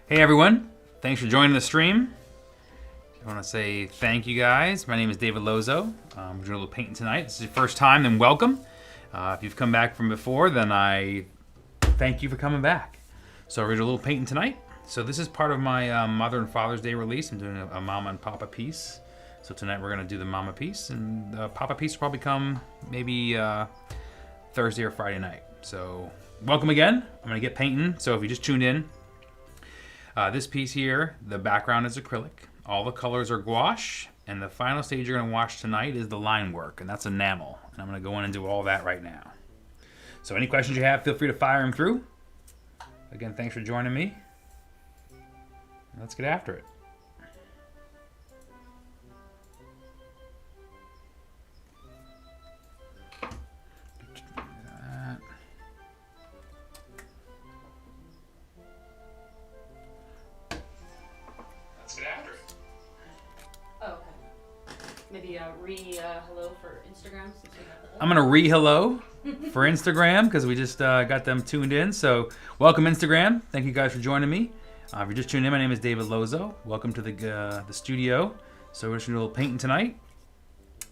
Hey everyone, thanks for joining the stream. I want to say thank you guys. My name is David Lozeau. We're doing a little painting tonight. This is your first time, then welcome. If you've come back from before, then I thank you for coming back. So we're doing a little painting tonight. So this is part of my Mother and Father's Day release. I'm doing a Mama and Papa piece. So tonight we're going to do the Mama piece, and the Papa piece will probably come maybe Thursday or Friday night. So welcome again. I'm going to get painting. So if you just tuned in, this piece here, the background is acrylic. All the colors are gouache. And the final stage you're going to watch tonight is the line work, and that's enamel. And I'm going to go in and do all that right now. So any questions you have, feel free to fire them through. Again, thanks for joining me. Let's get after it. Maybe hello for Instagram. I'm gonna hello for Instagram because we just got them tuned in. So welcome Instagram. Thank you guys for joining me. If you're just tuning in, my name is David Lozeau. Welcome to the studio. So we're just gonna do a little painting tonight.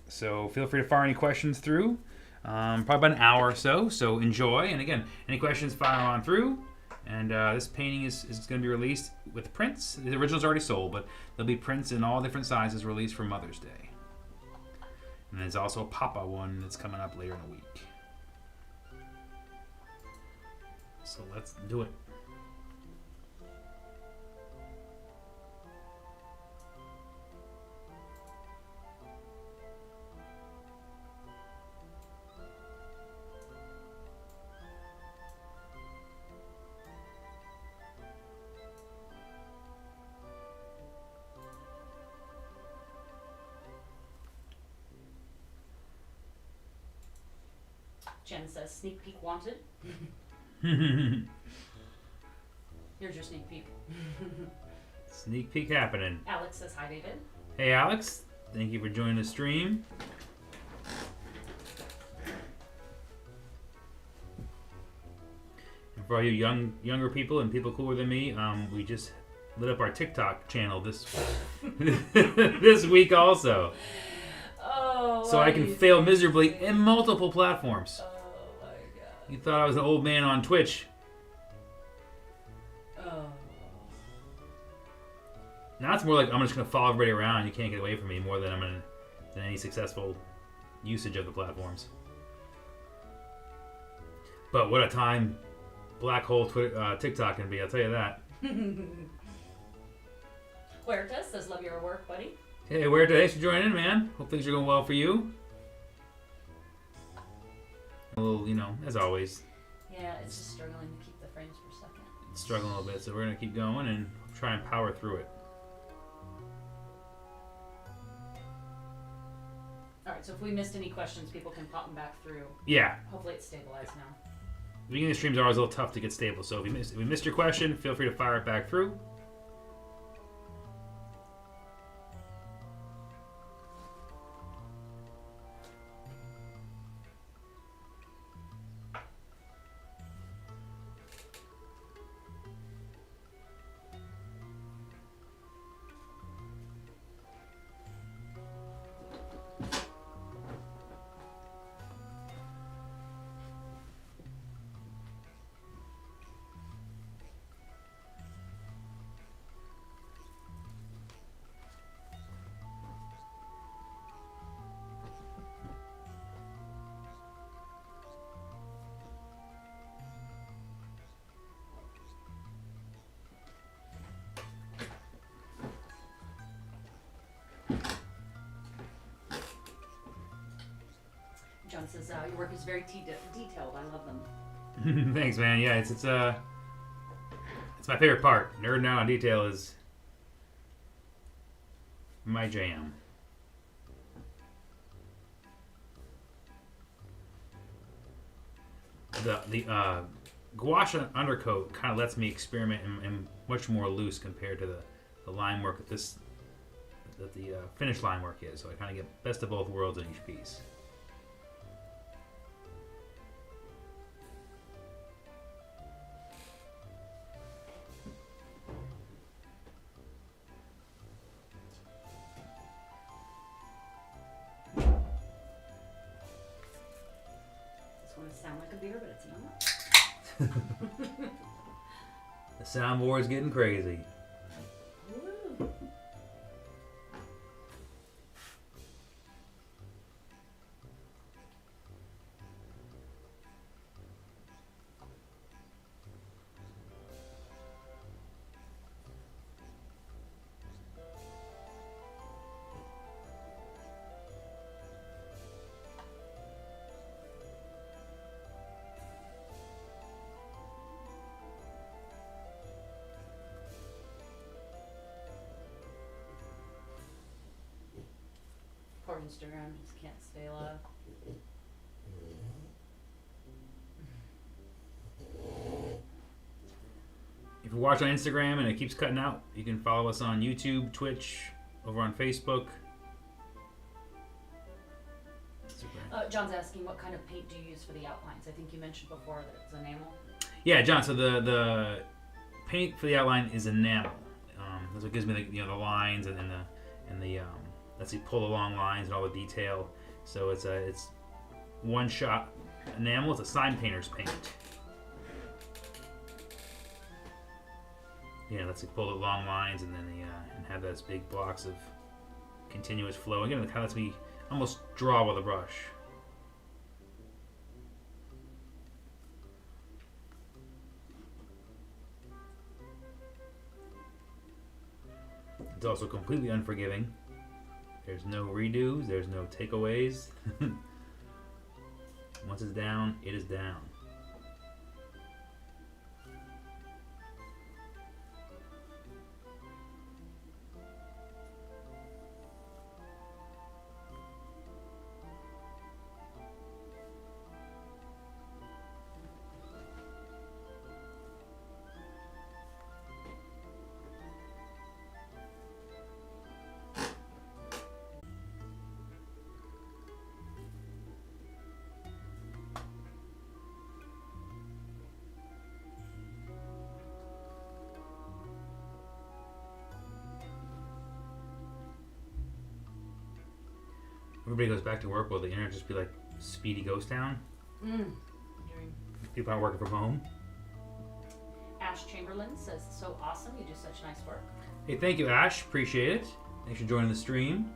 So feel free to fire any questions through. Probably about an hour or so. So enjoy. And again, any questions, fire on through. And this painting is going to be released with prints. The original's already sold, but there'll be prints in all different sizes released for Mother's Day. And there's also a Papa one that's coming up later in the week. So let's do it. Jen says, sneak peek wanted. Here's your sneak peek. Sneak peek happening. Alex says, hi, David. Hey, Alex. Thank you for joining the stream. And for all you younger people and people cooler than me, we just lit up our TikTok channel this this week also. Oh, so I can fail miserably in multiple platforms. Oh my god. You thought I was an old man on Twitch. Oh. Now it's more like I'm just gonna follow everybody around. You can't get away from me more than than any successful usage of the platforms. But what a time black hole TikTok can be, I'll tell you that. Huerta says, love your work, buddy. Hey, Huerta, thanks for joining in, man. Hope things are going well for you. A little, as always, Yeah, it's just struggling to keep the frames per second. it's struggling a little bit, so we're going to keep going and try and power through it. Alright, so if we missed any questions, people can pop them back through. Yeah. Hopefully it's stabilized now. The beginning of the streams are always a little tough to get stable, so if we missed your question, feel free to fire it back through. John says, your work is very detailed. I love them. Thanks, man. Yeah, it's my favorite part. Nerding out on detail is my jam. The gouache undercoat kind of lets me experiment and much more loose compared to the line work that the finished line work is. So I kind of get best of both worlds in each piece. Sound like a beer, but it's not. The soundboard's getting crazy. Woo. Poor Instagram just can't stay alive. If you watch on Instagram and it keeps cutting out, you can follow us on YouTube, Twitch, over on Facebook. John's asking what kind of paint do you use for the outlines? I think you mentioned before that it's enamel. Yeah, John. So the paint for the outline is enamel. That's what gives me the lines and the lets you pull the long lines and all the detail. So it's one shot enamel. It's a sign painter's paint. Yeah, lets you pull the long lines and then and have those big blocks of continuous flow. Again, it kind of lets me almost draw with a brush. It's also completely unforgiving. There's no redos, there's no takeaways. Once it's down, it is down. Everybody goes back to work, will the internet just be like speedy ghost town? People aren't working from home. Ash Chamberlain says, so awesome, you do such nice work. Hey, thank you, Ash. Appreciate it. Thanks for joining the stream.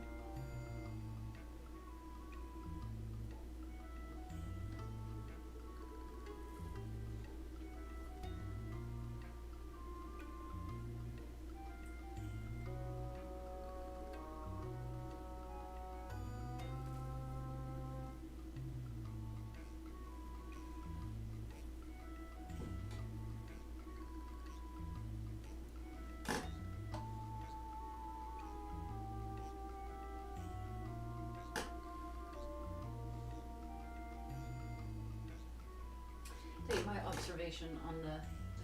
My observation on the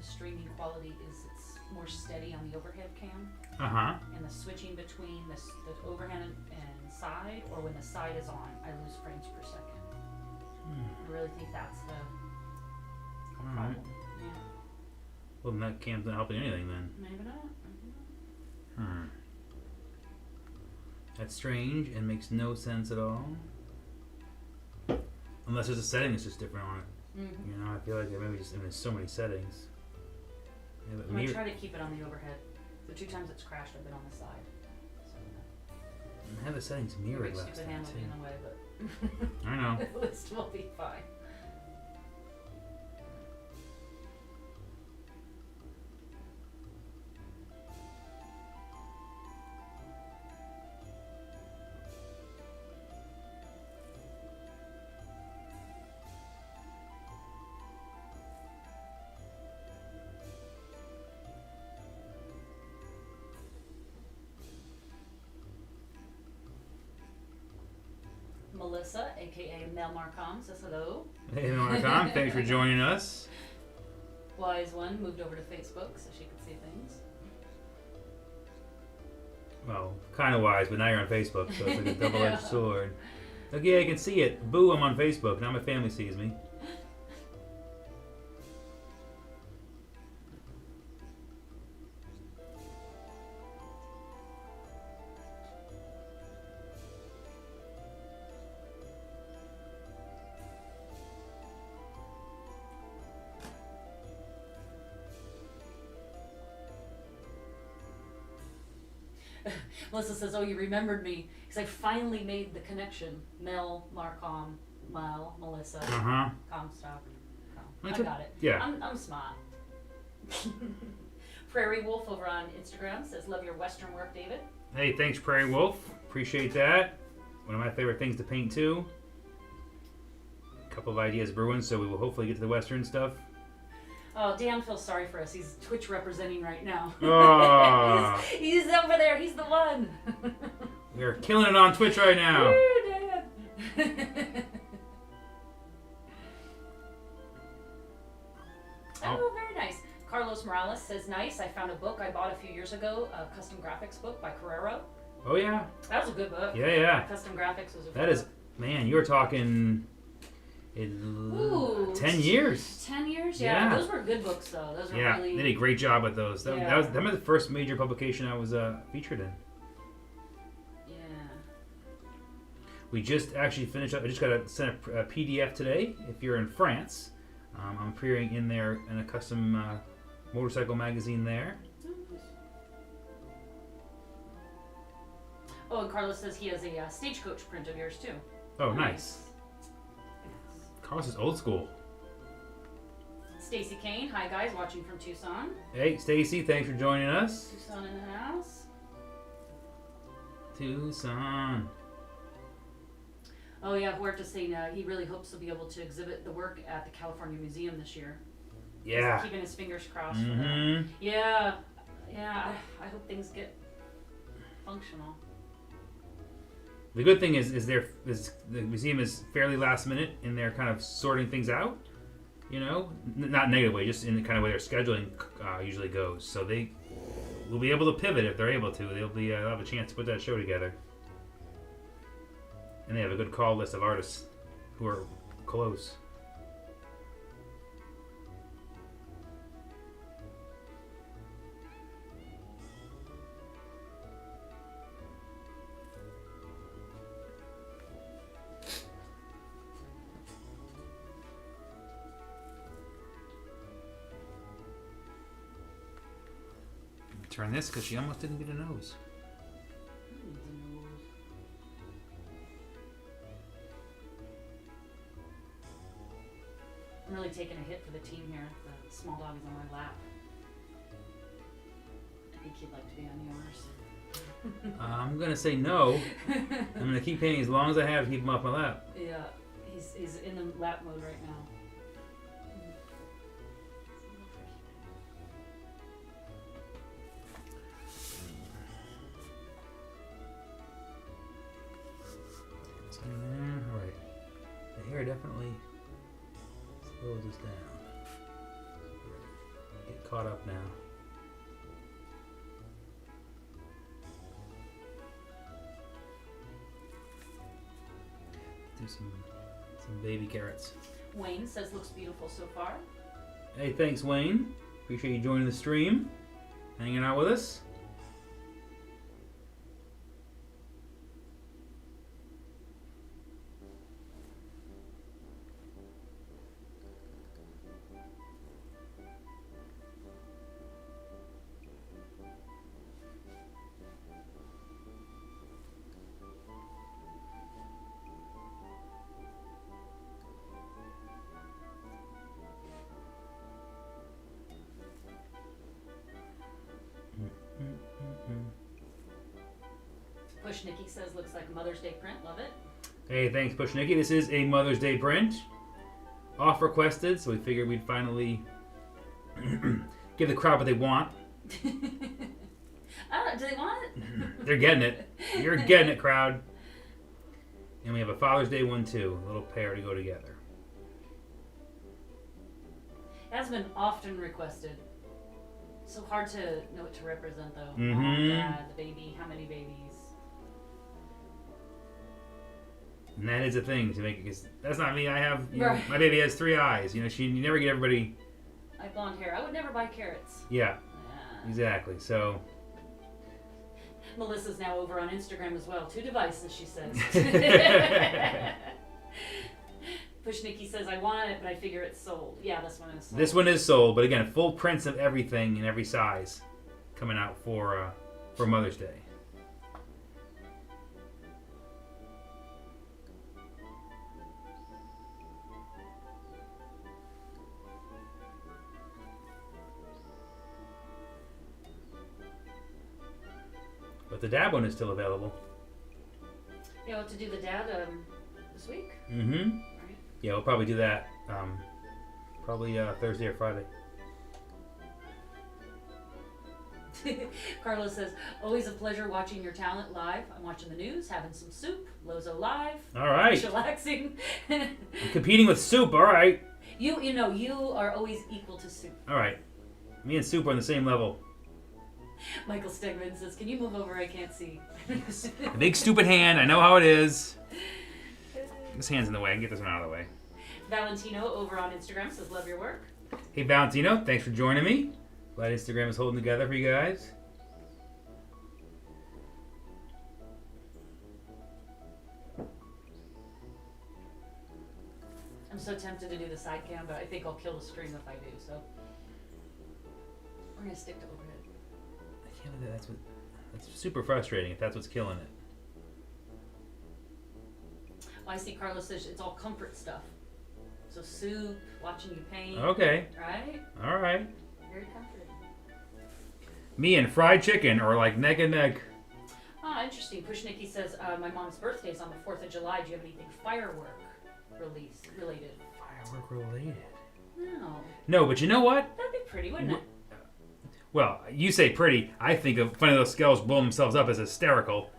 streaming quality is it's more steady on the overhead cam. And the switching between the overhead and side, or when the side is on, I lose frames per second. I really think that's the problem. Yeah. Well, then that cam's not helping anything then. Maybe not. That's strange and makes no sense at all. Unless there's a setting that's just different on it. You know, I feel like maybe just there's so many settings. Yeah, I'm gonna try to keep it on the overhead. The 2 times it's crashed, I've been on the side. So, I have the settings mirrored last stupid time hand will be in too. the way, but I know. the list will be fine. Melissa, aka Mel Marcom, says hello. Hey, Marcom, thanks for joining us. Wise one moved over to Facebook so she could see things. Well, kind of wise, but now you're on Facebook, so it's like a double-edged sword. Like, yeah, I can see it. Boo, I'm on Facebook. Now my family sees me. Melissa says, oh, you remembered me, because I finally made the connection. Mel, Marcom, Melissa, Comstock. I got it. Yeah. I'm smart. Prairie Wolf over on Instagram says, love your Western work, David. Hey, thanks, Prairie Wolf. Appreciate that. One of my favorite things to paint, too. A couple of ideas brewing, so we will hopefully get to the Western stuff. Oh, Dan feels sorry for us. He's Twitch representing right now. Oh. he's over there. He's the one. We are killing it on Twitch right now. Woo, Dan. Oh, very nice. Carlos Morales says, nice. I found a book I bought a few years ago, a custom graphics book by Carrero. Oh, yeah. That was a good book. Yeah. Custom graphics was a good book. That is, man, you were talking... 10 years. 10 years? Yeah. Those were good books, though. Those were really... they did a great job with those. That was the first major publication I was featured in. Yeah. We just actually finished up. I just got to send a PDF today. If you're in France, I'm appearing in there in a custom motorcycle magazine there. Oh, and Carlos says he has a Stagecoach print of yours, too. Oh, nice. Carlos is old school. Stacy Kane, hi guys, watching from Tucson. Hey, Stacy, thanks for joining us. Tucson in the house. Tucson. Oh yeah, Huerta saying he really hopes to be able to exhibit the work at the California Museum this year. Yeah. He's keeping his fingers crossed for that. Yeah. I hope things get functional. The good thing is the museum is fairly last minute in their kind of sorting things out, you know, not negative way, just in the kind of way their scheduling usually goes. So they will be able to pivot if they're able to. They'll have a chance to put that show together, and they have a good call list of artists who are close. Turn this because she almost didn't get a nose. I'm really taking a hit for the team here. The small dog is on my lap. I think he'd like to be on yours. I'm gonna say no. I'm gonna keep painting as long as I have to keep him off my lap. Yeah, he's in the lap mode right now. Alright. The hair definitely slows us down. caught up now. Do some baby carrots. Wayne says looks beautiful so far. Hey, thanks, Wayne. Appreciate you joining the stream, hanging out with us. Push Nikki says looks like a Mother's Day print. Love it. Hey, thanks, Push Nikki. This is a Mother's Day print. Off requested, so we figured we'd finally give the crowd what they want. I don't know. Do they want it? They're getting it. You're getting it, crowd. And we have a Father's Day one too. A little pair to go together. It has been often requested. So hard to know what to represent though. Mm-hmm. Mom, dad, the baby, how many babies? And that is a thing to make it, because that's not me. I have, you know, Right. my baby has 3 eyes. You know, you never get everybody. I have blonde hair. I would never buy carrots. Yeah, Yeah. exactly. So. Melissa's now over on Instagram as well. 2 devices, she says. Push Nikki says, I want it, but I figure it's sold. Yeah, this one is sold. This one is sold, but again, full prints of everything in every size coming out for Mother's Day. But the dab one is still available. You know, to do the dad this week? Mm-hmm. Right. Yeah, we'll probably do that probably Thursday or Friday. Carlos says, always a pleasure watching your talent live. I'm watching the news, having some soup. Lozo live. All right. Chillaxing. I'm competing with soup. All right. You know, you are always equal to soup. All right. Me and soup are on the same level. Michael Stegman says, can you move over? I can't see. A big stupid hand. I know how it is. This hand's in the way. I can get this one out of the way. Valentino over on Instagram says, love your work. Hey, Valentino. Thanks for joining me. Glad Instagram is holding together for you guys. I'm so tempted to do the side cam, but I think I'll kill the stream if I do, so we're going to stick to overhead. I can't believe that's super frustrating if that's what's killing it. Well, I see Carlos says it's all comfort stuff. So soup, watching you paint. Okay. Right? All right. Very comforting. Me and fried chicken or like neck and neck. Ah, interesting. Push Nikki says, my mom's birthday is on the 4th of July. Do you have anything firework related? Firework related? No. No, but you know what? That'd be pretty, wouldn't it? Well, you say pretty. I think of funny little skulls blowing themselves up as hysterical.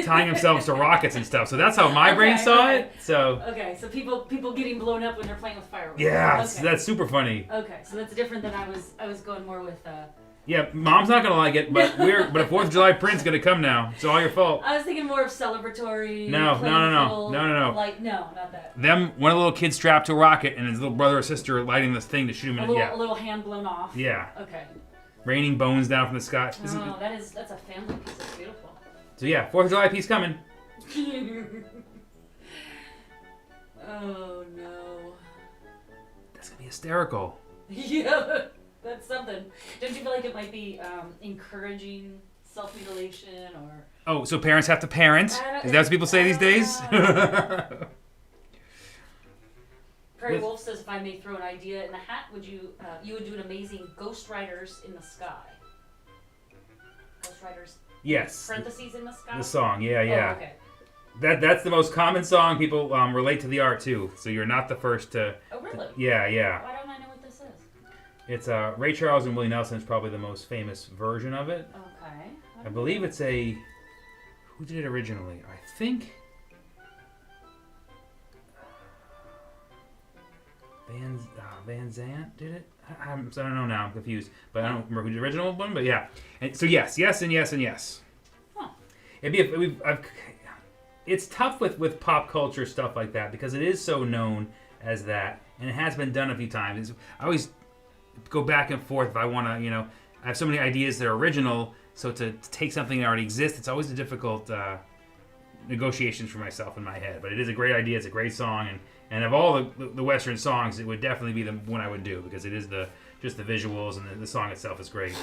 Tying themselves to rockets and stuff. So that's how my brain saw it. So Okay, so people getting blown up when they're playing with fireworks. yeah, Okay. that's super funny. Okay, so that's different than I was going more with. Yeah, Mom's not gonna like it, but but a 4th of July print's gonna come now. It's all your fault. I was thinking more of celebratory. No. Like no, not that. One of the little kids strapped to a rocket and his little brother or sister lighting this thing to shoot him. A little hand blown off. Yeah. Okay. Raining bones down from the sky. Oh, that's a family piece. That's beautiful. So yeah, 4th of July piece coming. Oh no. That's gonna be hysterical. Yeah, that's something. Don't you feel like it might be encouraging self-mutilation or? Oh, so parents have to parent? Is that what people say these days? Prairie Wolf says, if I may throw an idea in the hat, would you would do an amazing Ghost Riders in the Sky. Ghost Riders. Yes. Parentheses in the sky. The song, yeah. Oh, okay. That's the most common song. People relate to the art too. So you're not the first to. Oh really? Yeah. Why don't I know what this is? It's Ray Charles and Willie Nelson is probably the most famous version of it. Okay. I believe it's a. Who did it originally? I think. Band's Van Zandt did it. I don't know now. I'm confused, but I don't remember who the original one. But yeah, and so yes, and yes. Huh. It's tough with pop culture stuff like that because it is so known as that, and it has been done a few times. I always go back and forth if I want to, I have so many ideas that are original. So to take something that already exists, it's always a difficult negotiations for myself in my head. But it is a great idea. It's a great song, and of all the Western songs, it would definitely be the one I would do because it is just the visuals and the song itself is great.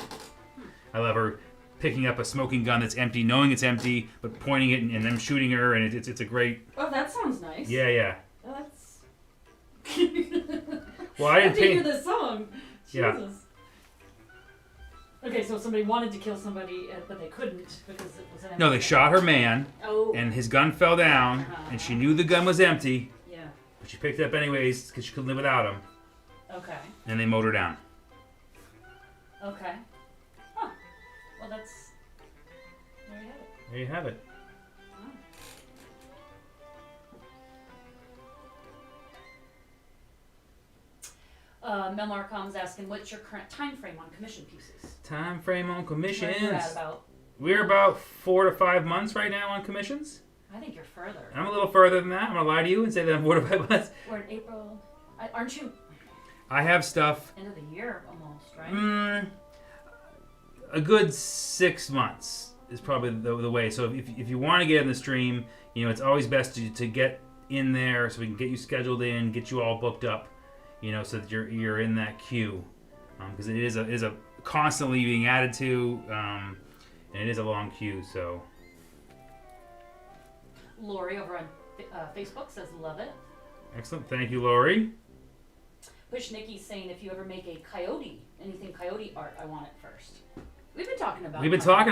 I love her picking up a smoking gun that's empty, knowing it's empty, but pointing it and then shooting her, and it's a great. Oh, that sounds nice. Yeah. Oh, that's. Well, I didn't hear this song. Jesus. Yeah. Okay, so somebody wanted to kill somebody, but they couldn't because it was an empty. No, they shot her man, Oh. and his gun fell down, and she knew the gun was empty. Yeah. But she picked it up anyways because she couldn't live without him. Okay. And they mowed her down. Okay. Huh. Well, that's. There you have it. There you have it. Mel Marcom's asking, what's your current time frame on commission pieces? Time frame on commissions. Where are you at about? We're about 4 to 5 months right now on commissions. I think you're further. I'm a little further than that. I'm going to lie to you and say that I'm 4 to 5 months. We're in April. Aren't you? I have stuff. End of the year almost, right? A good 6 months is probably the way. So if you want to get in the stream, it's always best to get in there so we can get you scheduled in, get you all booked up, so that you're in that queue. Because it is a constantly being added to, and it is a long queue, so. Lori over on Facebook says, love it. Excellent. Thank you, Lori. Push Nikki's saying, if you ever make a anything coyote art, I want it first. We've been talking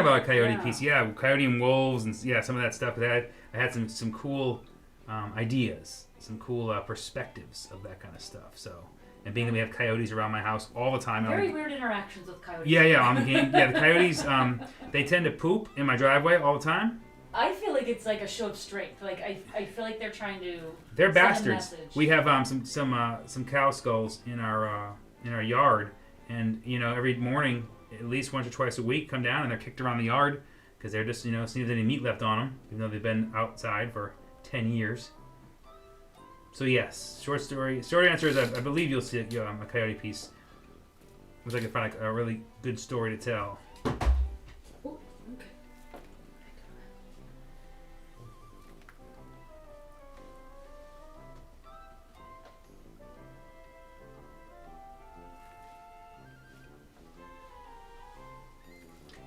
about a coyote piece. Yeah, coyote and wolves and some of that stuff. I had some cool ideas, some cool perspectives of that kind of stuff. So, and being that we have coyotes around my house all the time. Very weird interactions with coyotes. Yeah, on the game. Yeah, the coyotes, they tend to poop in my driveway all the time. I feel like it's like a show of strength. Like I feel like they're trying to. They're send a bastards. message. We have some cow skulls in our yard, and every morning, at least once or twice a week, come down and they're kicked around the yard because they're just seeing if there's any meat left on them, even though they've been outside for 10 years. So yes, short answer is I believe you'll see a coyote piece. Looks like I can find a really good story to tell. Ooh, okay.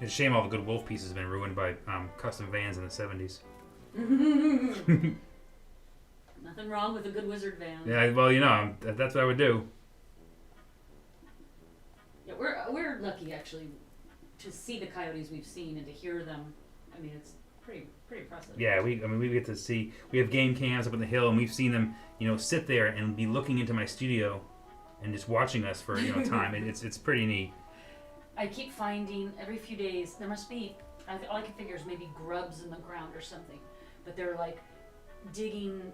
It's a shame all the good wolf pieces have been ruined by custom vans in the 70s. Nothing wrong with a good wizard van. Yeah, well, that's what I would do. Yeah, we're lucky actually to see the coyotes we've seen and to hear them. I mean, it's pretty impressive. Yeah, we get to see. We have game cams up on the hill, and we've seen them, sit there and be looking into my studio, and just watching us for time. It's pretty neat. I keep finding every few days there must be. All I can figure is maybe grubs in the ground or something, but they're like digging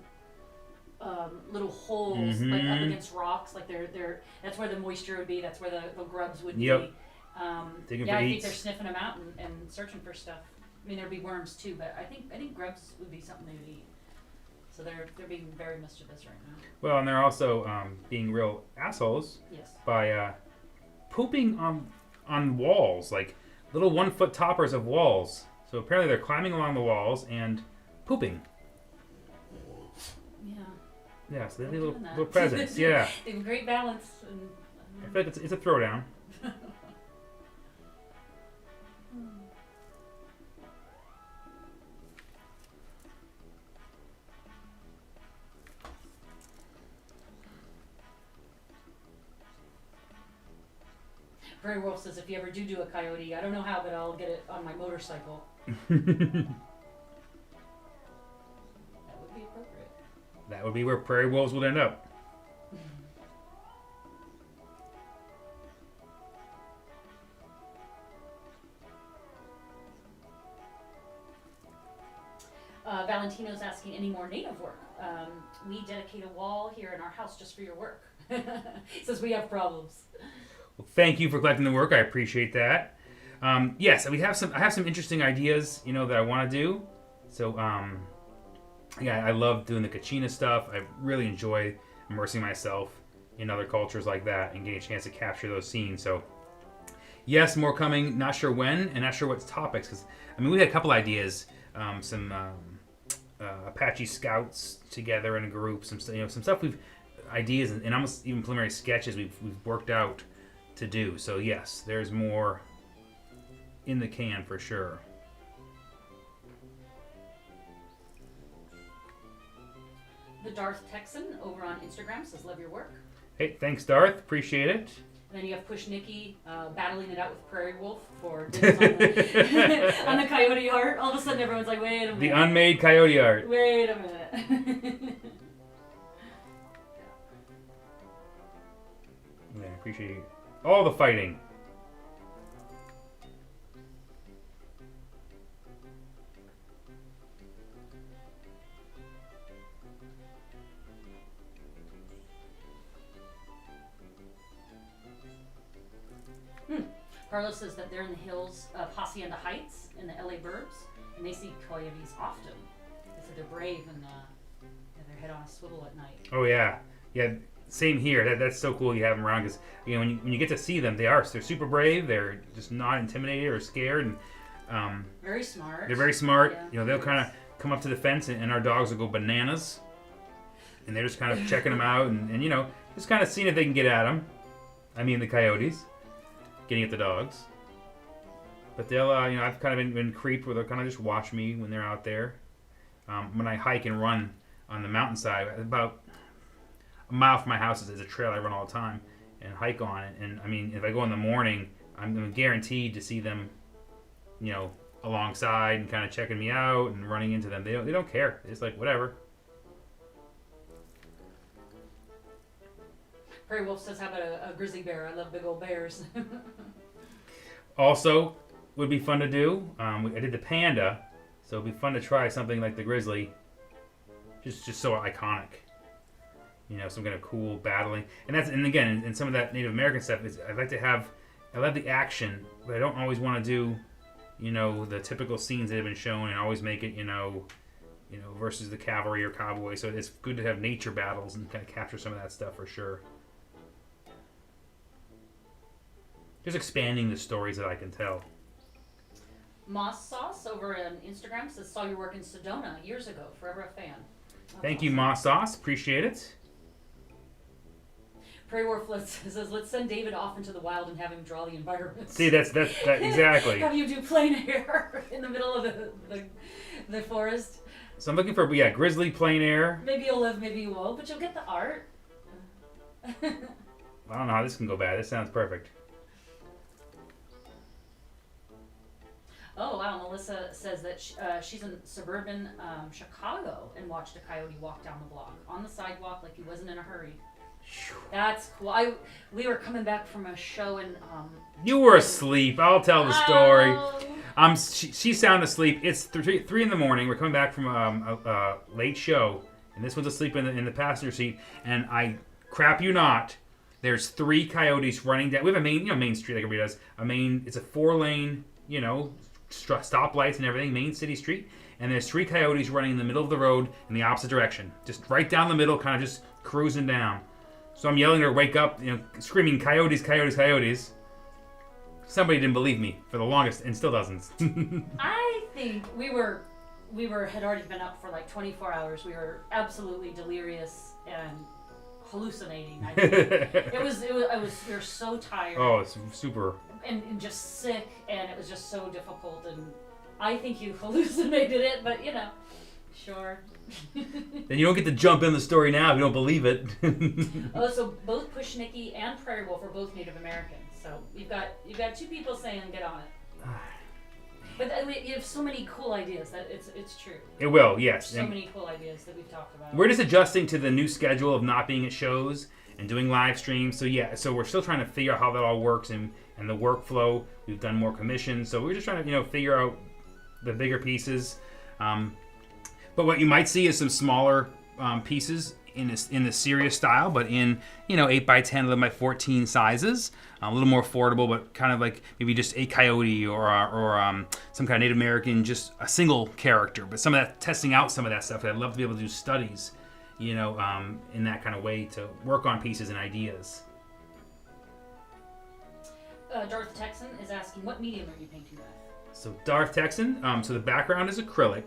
little holes like up against rocks. Like they're that's where the moisture would be. That's where the grubs would be. Digging yeah, for I think eats. they're sniffing them out and searching for stuff. I mean, there'd be worms too, but I think grubs would be something they would eat. So they're being very mischievous right now. Well, and they're also being real assholes. Yes. By pooping on walls, like little 1 foot toppers of walls. So apparently they're climbing along the walls and pooping. Yeah. Yeah, so they have little presents. Yeah. They have a great balance. And, I feel like it's a throwdown. Prairie Wolf says, if you ever do a coyote, I don't know how, but I'll get it on my motorcycle. That would be appropriate. That would be where prairie wolves would end up. Valentino's asking any more native work. We dedicate a wall here in our house just for your work. He says we have problems. Well, thank you for collecting the work. I appreciate that. Yes, I have some interesting ideas, that I want to do. So, yeah, I love doing the kachina stuff. I really enjoy immersing myself in other cultures like that and getting a chance to capture those scenes. So, yes, more coming. Not sure when and not sure what topics. Because we had a couple ideas. Some Apache Scouts together in a group. Some stuff ideas and almost even preliminary sketches we've worked out to do. So yes, there's more in the can for sure. The Darth Texan over on Instagram says, love your work. Hey, thanks, Darth. Appreciate it. And then you have Push Nikki battling it out with Prairie Wolf for dibs on the, on the coyote art. All of a sudden, everyone's like, wait a minute. The unmade coyote art. Wait a minute. Yeah, I appreciate all the fighting. Carlos says that they're in the hills of Hacienda Heights in the LA burbs, and they see coyotes often. They said they're brave and their head on a swivel at night. Oh yeah, yeah. Same here. That's so cool you have them around because when you get to see them, they're super brave. They're just not intimidated or scared, and very smart. They're very smart. Yeah, they'll kind of come up to the fence, and our dogs will go bananas, and they're just kind of checking them out, and just kind of seeing if they can get at them. The coyotes, getting at the dogs. But they'll, I've kind of been creeped where they'll kind of just watch me when they're out there. When I hike and run on the mountainside, about a mile from my house is a trail I run all the time and hike on it. And if I go in the morning, I'm guaranteed to see them, alongside and kind of checking me out and running into them. They don't care. It's like whatever. Prairie Wolf says, how about a grizzly bear? I love big old bears. Also, would be fun to do. I did the panda, so it'd be fun to try something like the grizzly. Just so iconic. Some kind of cool battling. And again, in some of that Native American stuff, I love the action, but I don't always want to do, the typical scenes that have been shown and always make it, versus the cavalry or cowboy. So it's good to have nature battles and kind of capture some of that stuff for sure. Just expanding the stories that I can tell. Moss Sauce over on Instagram says, saw your work in Sedona years ago. Forever a fan. That's Thank you, awesome. Moss Sauce. Appreciate it. Prairie Wolf says, let's send David off into the wild and have him draw the environment. See, that's exactly. Have you do plein air in the middle of the forest. So I'm looking for, grizzly plein air. Maybe you'll live, maybe you won't, but you'll get the art. I don't know how this can go bad. This sounds perfect. Oh, wow. Melissa says that she's in suburban Chicago and watched a coyote walk down the block on the sidewalk like he wasn't in a hurry. That's cool. We were coming back from a show and you were asleep. I'll tell the story. She's sound asleep. It's 3 in the morning. We're coming back from a late show, and this one's asleep in the passenger seat. And I crap you not, there's 3 coyotes running down. We have a main street like everybody does. It's a 4-lane, stoplights and everything, main city street. And there's 3 coyotes running in the middle of the road in the opposite direction, just right down the middle, kind of just cruising down. So I'm yelling at her, wake up, screaming, coyotes, coyotes, coyotes. Somebody didn't believe me for the longest, and still doesn't. I think we had already been up for like 24 hours. We were absolutely delirious and hallucinating. I think. We were so tired. Oh, it's super. And just sick, and it was just so difficult. And I think you hallucinated it, but sure. Then you don't get to jump in the story now if you don't believe it. Oh, so both Push Nikki and Prairie Wolf are both Native American. So you've got 2 people saying get on it. But you have so many cool ideas that it's true. It will, yes. So many cool ideas that we've talked about. We're just adjusting to the new schedule of not being at shows and doing live streams. So we're still trying to figure out how that all works and the workflow. We've done more commissions, so we're just trying to figure out the bigger pieces. But what you might see is some smaller pieces in the serious style, but in 8x10, 11x14 sizes. A little more affordable, but kind of like maybe just a coyote or some kind of Native American, just a single character. But some of that, testing out some of that stuff. I'd love to be able to do studies, in that kind of way to work on pieces and ideas. Darth Texan is asking, what medium are you painting with? So Darth Texan, so the background is acrylic.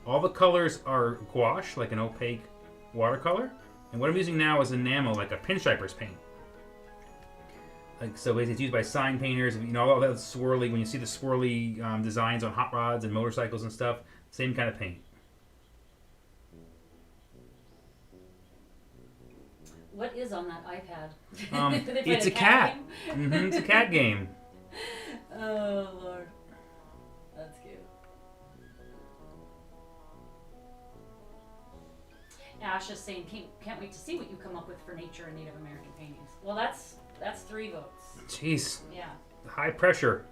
All the colors are gouache, like an opaque watercolor. And what I'm using now is enamel, like a pinstriper's paint. Like, so basically it's used by sign painters. All that swirly, when you see the swirly designs on hot rods and motorcycles and stuff, same kind of paint. What is on that iPad? It's a cat. It's a cat game. Oh, Lord. That's cute. Ash is saying, can't wait to see what you come up with for nature and Native American paintings. Well, that's 3 votes. Jeez. Yeah. High pressure.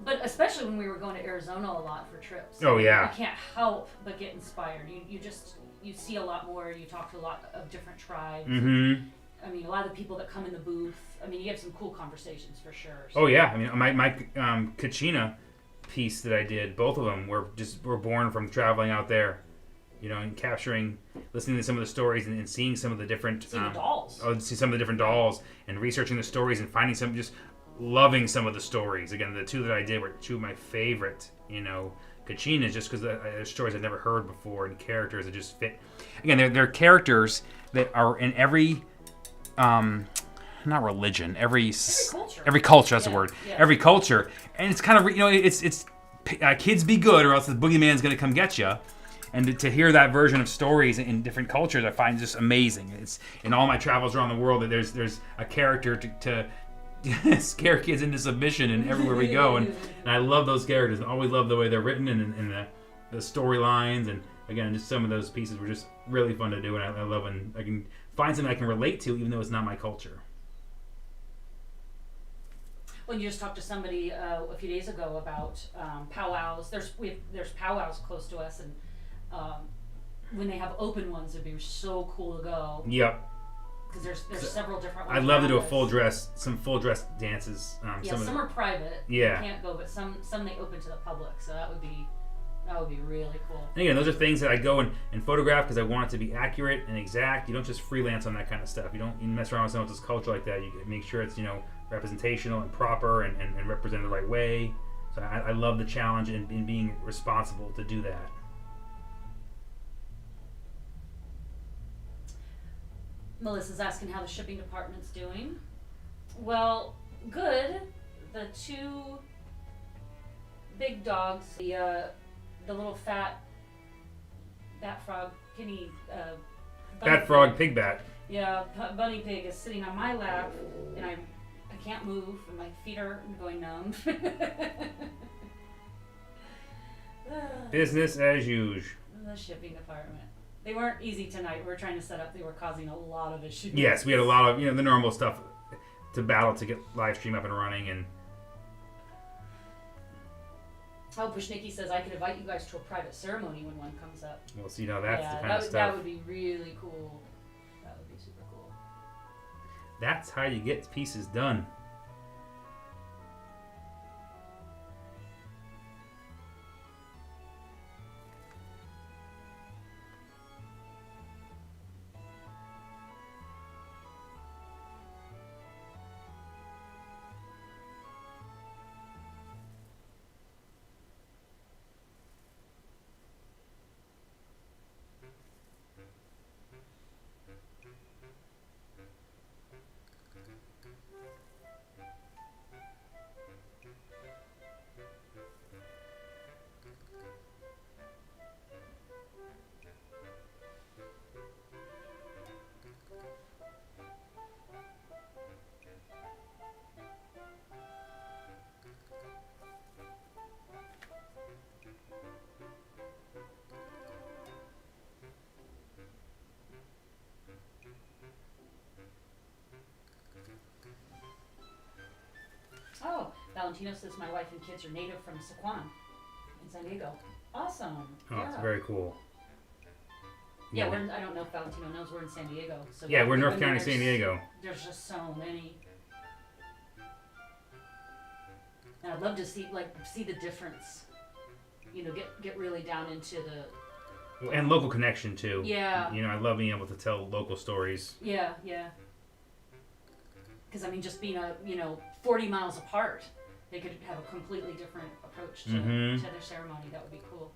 But especially when we were going to Arizona a lot for trips. Oh, yeah. I can't help but get inspired. You see a lot more. You talk to a lot of different tribes. Mm-hmm. I mean, a lot of the people that come in the booth. I mean, you have some cool conversations for sure. So. Oh, yeah. I mean, my Kachina piece that I did, both of them were born from traveling out there. And capturing, listening to some of the stories and seeing some of the different... See the dolls. See some of the different dolls and researching the stories and finding some, just loving some of the stories. Again, the 2 that I did were 2 of my favorite, Kachinas, just because they're stories I've never heard before and characters that just fit. Again, they're characters that are in every... not religion, every culture. Every culture, that's the word. Yeah. Every culture. And it's kind of, it's kids be good or else the boogeyman's going to come get you. And to hear that version of stories in different cultures, I find just amazing. It's in all my travels around the world that there's a character to scare kids into submission, and everywhere we go. And I love those characters. I always love the way they're written and the storylines. And again, just some of those pieces were just really fun to do. And I love when I can find something I can relate to, even though it's not my culture. Well, you just talked to somebody a few days ago about powwows. There's powwows close to us, and when they have open ones, it'd be so cool to go. Yep. Because there's several different ones. I'd love to do some full dress dances. Some are private. Yeah. You can't go, but some they open to the public. So that would be really cool. And again, those are things that I go and photograph because I want it to be accurate and exact. You don't just freelance on that kind of stuff. You mess around with someone else's culture like that. You make sure it's representational and proper and represented the right way. So I love the challenge in being responsible to do that. Melissa's asking how the shipping department's doing. Well, good. The 2 big dogs, the little fat bat frog, Kenny, bat frog, pig bat. Yeah, bunny pig is sitting on my lap, and I can't move, and my feet are going numb. Business as usual. The shipping department. They weren't easy tonight. We were trying to set up. They were causing a lot of issues. Yes, we had a lot of the normal stuff to battle to get live stream up and running. And Pushnicki says I could invite you guys to a private ceremony when one comes up. We'll see how that's the kind of stuff. That would be really cool. That would be super cool. That's how you get pieces done. Valentino says my wife and kids are native from Sequan in San Diego. Awesome. Oh, yeah. It's very cool. Yeah, I don't know if Valentino knows, we're in San Diego. So yeah, we're in North County, San Diego. There's just so many. And I'd love to see the difference. You know, get really down into the... And local connection, too. Yeah. You know, I love being able to tell local stories. Yeah. Because, I mean, just being 40 miles apart, they could have a completely different approach to their ceremony. That would be cool.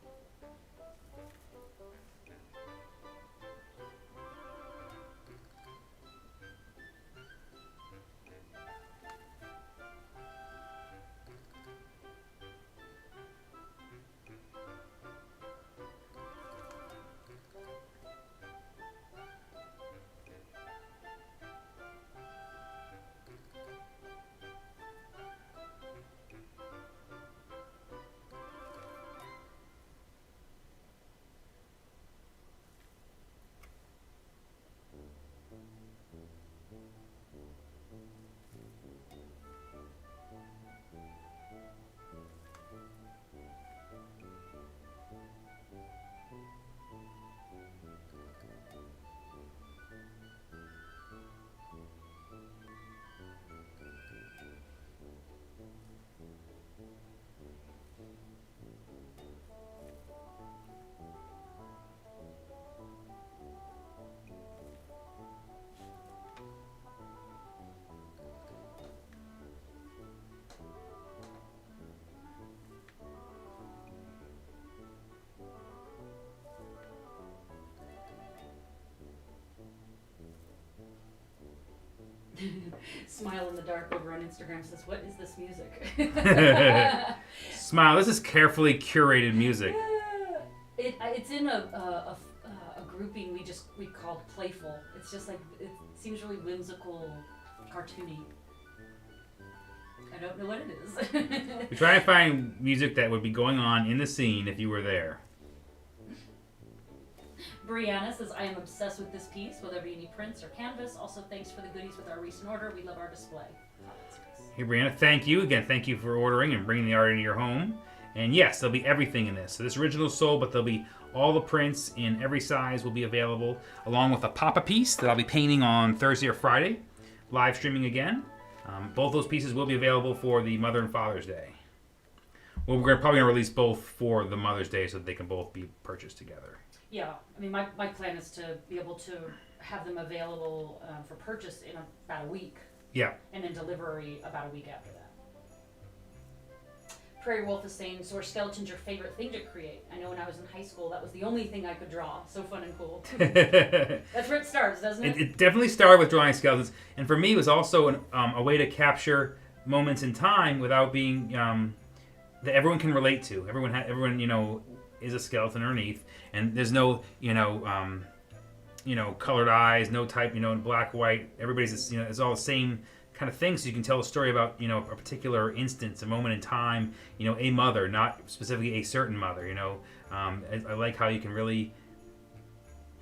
Smile in the dark over on Instagram says, "What is this music?" Smile. This is carefully curated music. It's in a grouping we called playful. It's just like it seems really whimsical, cartoony. I don't know what it is. We try to find music that would be going on in the scene if you were there. Brianna says, "I am obsessed with this piece, whether it be any prints or canvas. Also, thanks for the goodies with our recent order. We love our display." Oh, that's nice. Hey, Brianna, thank you. Again, thank you for ordering and bringing the art into your home. And yes, there'll be everything in this. So this original is sold, but there'll be all the prints in every size will be available, along with a pop-up piece that I'll be painting on Thursday or Friday, live streaming again. Both those pieces will be available for the Mother and Father's Day. Well, we're probably going to release both for the Mother's Day so that they can both be purchased together. Yeah, I mean, my plan is to be able to have them available for purchase in about a week. Yeah. And then delivery about a week after that. Prairie Wolf is saying, "So are skeletons your favorite thing to create? I know when I was in high school, that was the only thing I could draw. So fun and cool." That's where it starts, doesn't it? It definitely started with drawing skeletons. And for me, it was also a way to capture moments in time without being... that everyone can relate to. Everyone, is a skeleton underneath. And there's no, colored eyes, no type, black, white. Everybody's, it's all the same kind of thing. So you can tell a story about, a particular instance, a moment in time, a mother, not specifically a certain mother, I like how you can really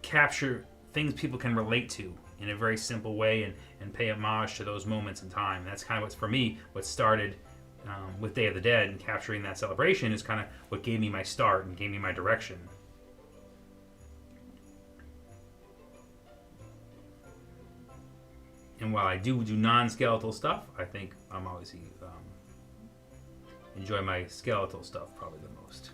capture things people can relate to in a very simple way and pay homage to those moments in time. And that's kind of what's, for me, what started with Day of the Dead, and capturing that celebration is kind of what gave me my start and gave me my direction. And while I do non-skeletal stuff, I think I'm always enjoy my skeletal stuff probably the most.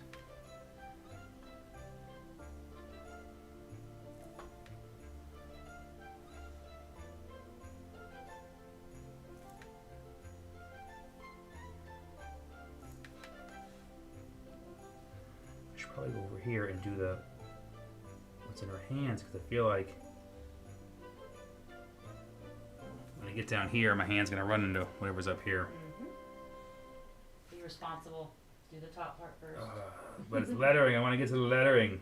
I should probably go over here and do what's in her hands, because I feel like when I get down here, my hand's going to run into whatever's up here. Be responsible. Do the top part first. But it's lettering. I want to get to the lettering.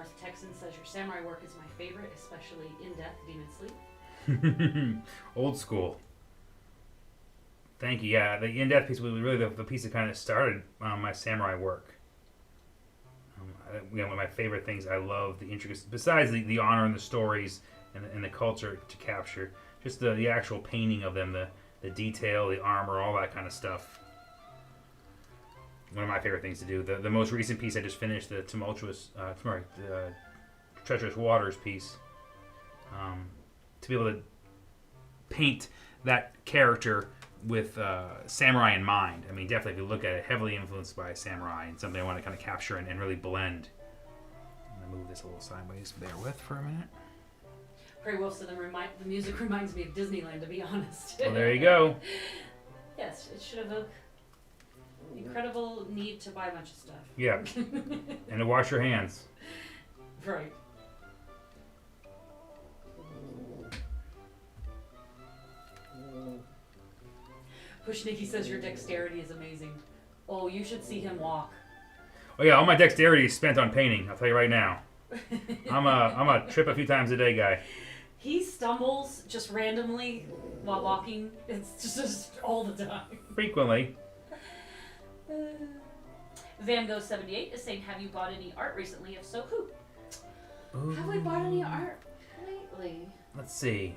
North Texan says your samurai work is my favorite, especially In Death, Demon Sleep. Old school. Thank you. Yeah, the In Death piece was really the piece that kind of started my samurai work. One of my favorite things. I love the intricacies, besides the honor and the stories and the culture to capture. Just the actual painting of them, the detail, the armor, all that kind of stuff. One of my favorite things to do. The most recent piece I just finished, the Treacherous Waters piece. To be able to paint that character with samurai in mind. I mean, definitely if you look at it, heavily influenced by samurai and something I want to kind of capture and really blend. I'm going to move this a little sideways. Bear with for a minute. Prairie Wolf said the music reminds me of Disneyland, to be honest. Well, there you go. Yes, it should have an incredible need to buy a bunch of stuff. Yeah. And to wash your hands. Right. Push Nikki says your dexterity is amazing. Oh, you should see him walk. Oh yeah, all my dexterity is spent on painting. I'll tell you right now. I'm a trip a few times a day guy. He stumbles just randomly while walking. It's just all the time. Frequently. Van Gogh 78 is saying, have you bought any art recently? If so, who? Ooh. Have we bought any art lately? Let's see.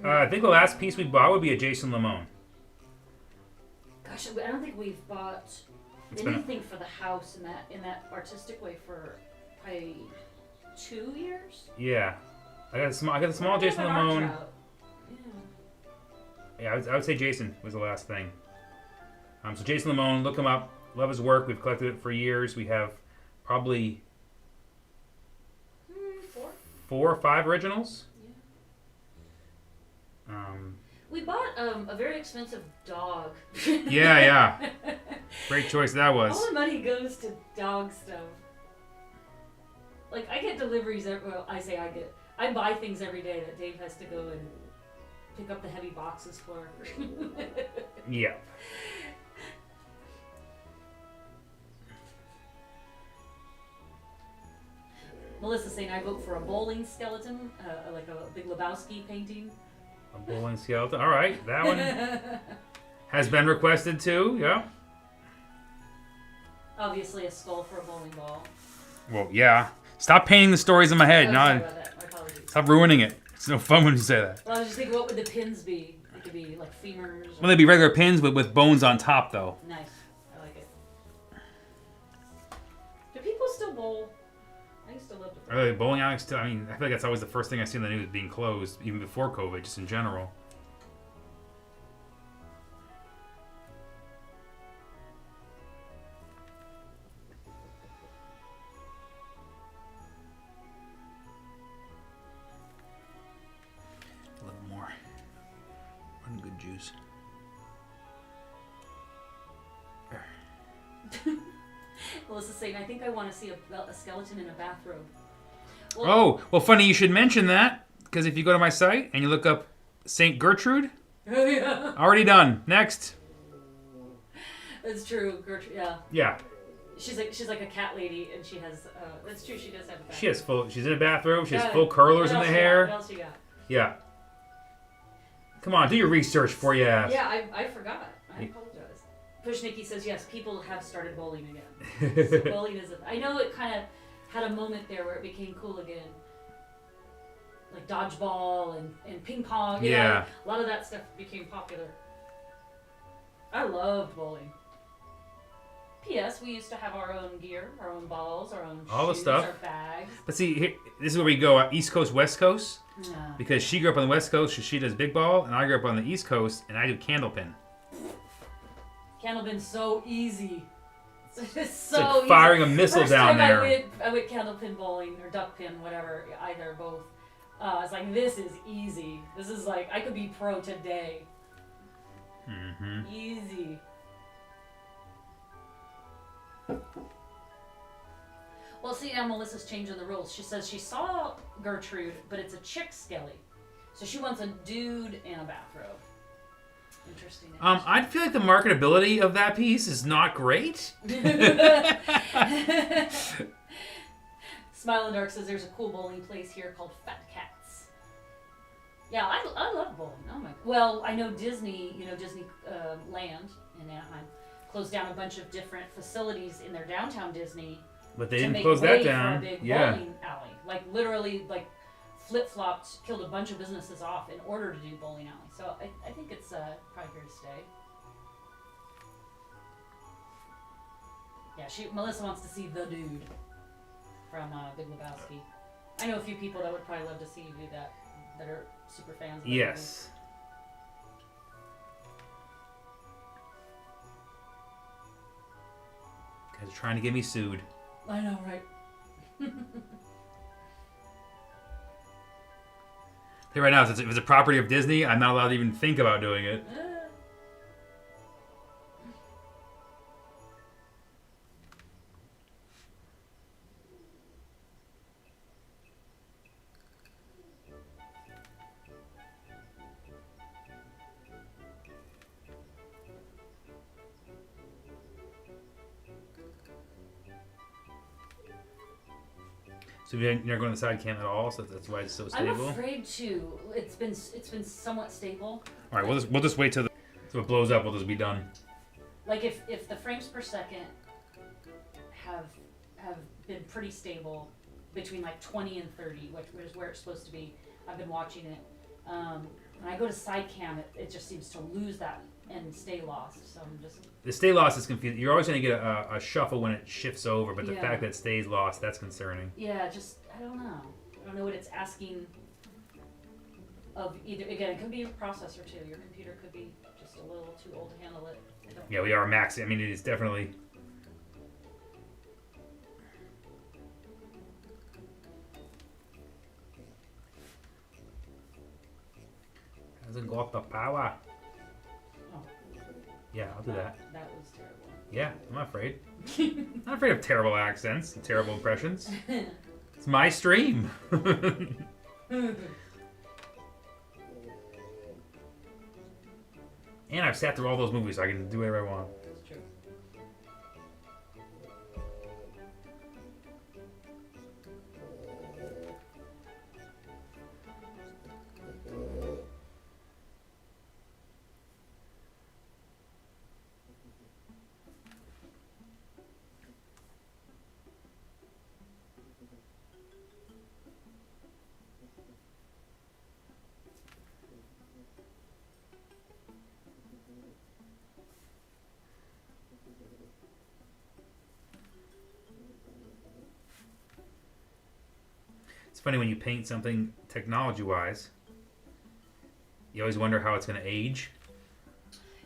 I think the last piece we bought would be a Jason Lemone. Gosh, I don't think we've bought anything for the house in that artistic way for probably 2 years. Yeah, I got a small Jason Lemone. Yeah, I would say Jason was the last thing. So Jason Lemone, look him up. Love his work. We've collected it for years. We have probably 4 or 5 originals. Yeah. We bought a very expensive dog. Yeah. Great choice that was. All the money goes to dog stuff. Like, I get deliveries, I buy things every day that Dave has to go and pick up the heavy boxes for. Yeah. Melissa's saying I vote for a bowling skeleton, like a Big Lebowski painting. A bowling skeleton. All right, that one has been requested too. Yeah. Obviously, a skull for a bowling ball. Well, yeah. Stop painting the stories in my head. Sorry about that. My apologies. Stop ruining it. It's no fun when you say that. Well, I was just thinking, what would the pins be? It could be like femurs. Well, they'd be regular pins, but with bones on top, though. Nice. I like it. Do people still bowl? I used to love to bowl. Really, bowling alleys still. I mean, I feel like that's always the first thing I see in the news being closed, even before COVID, just in general. A little more. One good juice. Melissa's saying, I think I want to see a skeleton in a bathrobe. Well, funny you should mention that, because if you go to my site and you look up St. Gertrude, Yeah. already done. Next. That's true, Gertrude. Yeah. Yeah. She's like a cat lady, and she has. That's true. She does have a bathrobe. She has full. She's in a bathrobe. She has full curlers in the hair. What else you got? Yeah. Come on, do your research before you ask. Yeah, I forgot. I apologize. Push Nikki says yes. People have started bowling again. So bowling is. I know it kind of had a moment there where it became cool again. Like dodgeball and ping pong. You know, a lot of that stuff became popular. I loved bowling. P.S. We used to have our own gear, our own balls, our own all shoes, the stuff. our bags. But see, here, this is where we go East Coast, West Coast. Yeah. Because she grew up on the West Coast, so she does big ball, and I grew up on the East Coast, and I do candlepin. Candlepin's so easy. It's so like easy. Firing a missile First down time there. I went candlepin bowling or duck pin, whatever, either or both. It's like, this is easy. This is like, I could be pro today. Mm-hmm. Easy. Well, see, now Melissa's changing the rules. She says she saw Gertrude, but it's a chick skelly. So she wants a dude in a bathrobe. Interesting. I feel like the marketability of that piece is not great. Smile in the Dark says there's a cool bowling place here called Fat Cats. Yeah, I love bowling. Oh my. Well, I know Disney, Disney Land in Anaheim, closed down a bunch of different facilities in their downtown Disney. But they didn't close that down. For a big bowling alley. Like literally, like flip-flopped, killed a bunch of businesses off in order to do bowling alley. So I think it's probably here to stay. Yeah, Melissa wants to see the dude from Big Lebowski. I know a few people that would probably love to see you do that are super fans of that yes. Movie. Guys are trying to get me sued. I know, right? Hey, right now, if it's a property of Disney, I'm not allowed to even think about doing it. So you're not going to the side cam at all, so that's why it's so stable. I'm afraid to. It's been somewhat stable. All right, we'll just wait till it blows up. We'll just be done. Like if the frames per second have been pretty stable between like 20 and 30, which is where it's supposed to be. I've been watching it. When I go to side cam, it just seems to lose that and stay lost. So I'm just. The stay lost is confusing. You're always going to get a shuffle when it shifts over, but the fact that it stays lost, that's concerning. Yeah, just, I don't know. I don't know what it's asking of either. Again, it could be your processor too. Your computer could be just a little too old to handle it. Yeah, we are maxing. I mean, it is definitely. Hasn't got the power. Yeah, I'll do that. That was terrible. Yeah, I'm not afraid. I'm not afraid of terrible accents and terrible impressions. It's my stream. And I've sat through all those movies, so I can do whatever I want. That's true. It's funny when you paint something technology-wise, you always wonder how it's going to age.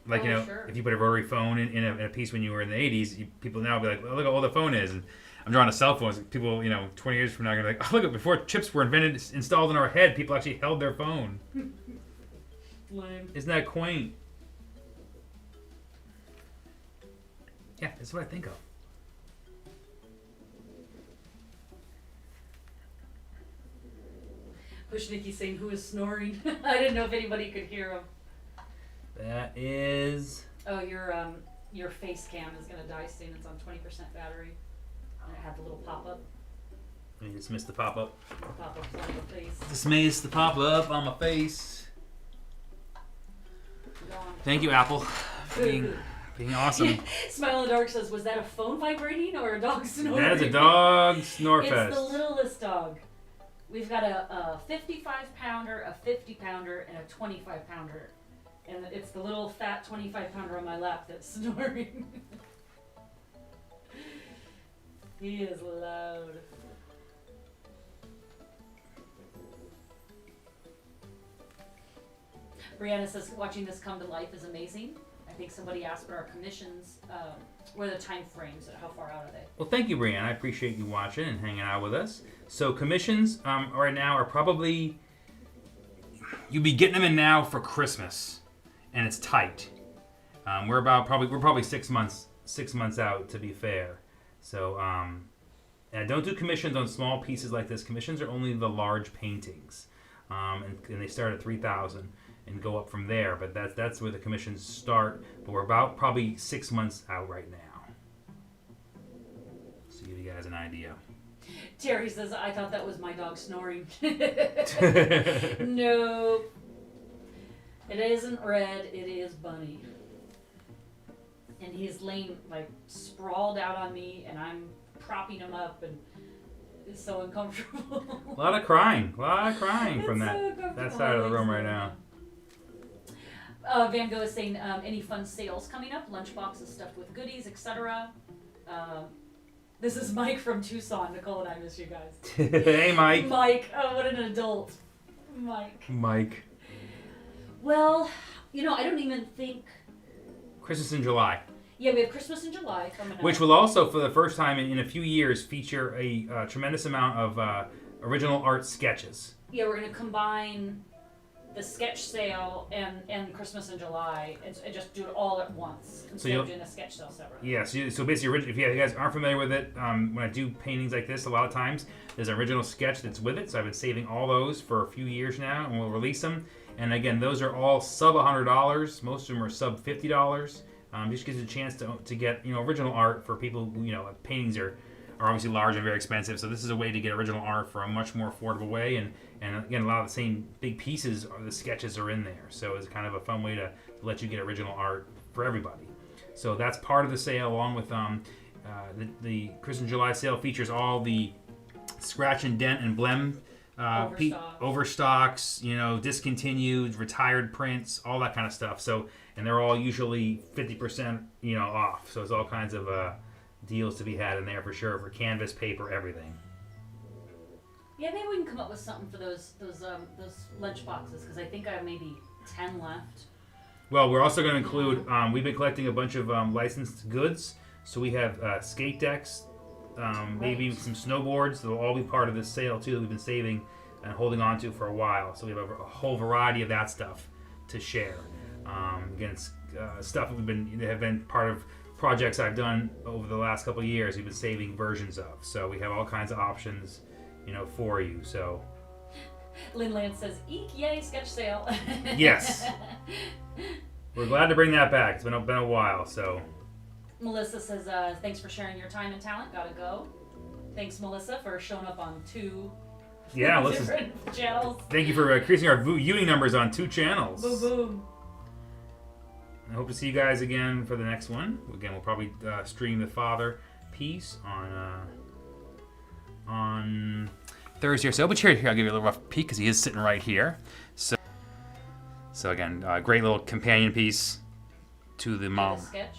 Like, sure. If you put a rotary phone in a piece when you were in the 80s, people now will be like, oh, look how old the phone is. And I'm drawing a cell phone. So people, 20 years from now are going to be like, oh, look, before chips were invented, installed in our head, people actually held their phone. Lame. Isn't that quaint? Yeah, that's what I think of. Push Nikki saying who is snoring. I didn't know if anybody could hear him. That is... Oh, your face cam is going to die soon. It's on 20% battery. And it had the little pop-up. Let me dismiss the pop-up. Pop-up on your face. Dismiss the pop-up on my face. Thank you, Apple, for being awesome. Yeah. Smile in the Dark says, was that a phone vibrating or a dog snoring? That is a dog snorefest. It's the littlest dog. We've got a 55-pounder, a 50-pounder, and a 25-pounder. And it's the little fat 25-pounder on my lap that's snoring. He is loud. Brianna says, watching this come to life is amazing. I think somebody asked what our commissions, what are the time frames, how far out are they? Well, thank you, Brianna. I appreciate you watching and hanging out with us. So commissions right now are probably, you'll be getting them in now for Christmas, and it's tight. We're probably 6 months out, to be fair. So and I don't do commissions on small pieces like this. Commissions are only the large paintings, and they start at $3,000 and go up from there. But that's where the commissions start. But we're about probably 6 months out right now. So give you guys an idea. Terry says, I thought that was my dog snoring. Nope. It isn't Red, it is Bunny. And he's laying, like, sprawled out on me, and I'm propping him up, and it's so uncomfortable. A lot of crying from that side of the room right now. Van Gogh is saying, any fun sales coming up? Lunchboxes stuffed with goodies, etc. This is Mike from Tucson. Nicole and I miss you guys. Hey, Mike. Mike. Oh, what an adult. Mike. Well, I don't even think... Christmas in July. Yeah, we have Christmas in July coming up. Which will also, for the first time in a few years, feature a tremendous amount of original art sketches. Yeah, we're going to combine the sketch sale and Christmas in July and just do it all at once instead of doing the sketch sale separately. Yeah, so basically, if you guys aren't familiar with it, when I do paintings like this, a lot of times there's an original sketch that's with it. So I've been saving all those for a few years now, and we'll release them. And again, those are all sub $100. Most of them are sub $50. Just gives you a chance to get original art for people who paintings are obviously large and very expensive. So this is a way to get original art for a much more affordable way. And again, a lot of the same big pieces, the sketches are in there. So it's kind of a fun way to let you get original art for everybody. So that's part of the sale, along with the Christmas July sale features all the scratch and dent and blem overstocks, discontinued, retired prints, all that kind of stuff. So, and they're all usually 50%, off. So it's all kinds of deals to be had in there for sure, for canvas, paper, everything. Yeah, maybe we can come up with something for those lunch boxes, because I think I have maybe 10 left. Well, we're also going to include, we've been collecting a bunch of licensed goods. So we have skate decks, maybe some snowboards. They'll all be part of this sale too that we've been saving and holding on to for a while. So we have a whole variety of that stuff to share. Again, it's stuff that have been part of projects I've done over the last couple of years. We've been saving versions of. So we have all kinds of options, for you. So Lynn Lance says, "Eek, yay, sketch sale." Yes. We're glad to bring that back. It's been a while. So Melissa says, "Thanks for sharing your time and talent. Gotta go." Thanks, Melissa, for showing up on 2 different channels. Thank you for increasing our viewing numbers on 2 channels. Boom, boom. I hope to see you guys again for the next one. Again, we'll probably stream the Father piece on Thursday or so. But here, I'll give you a little rough peek because he is sitting right here. So again, great little companion piece to the mom. Sketch.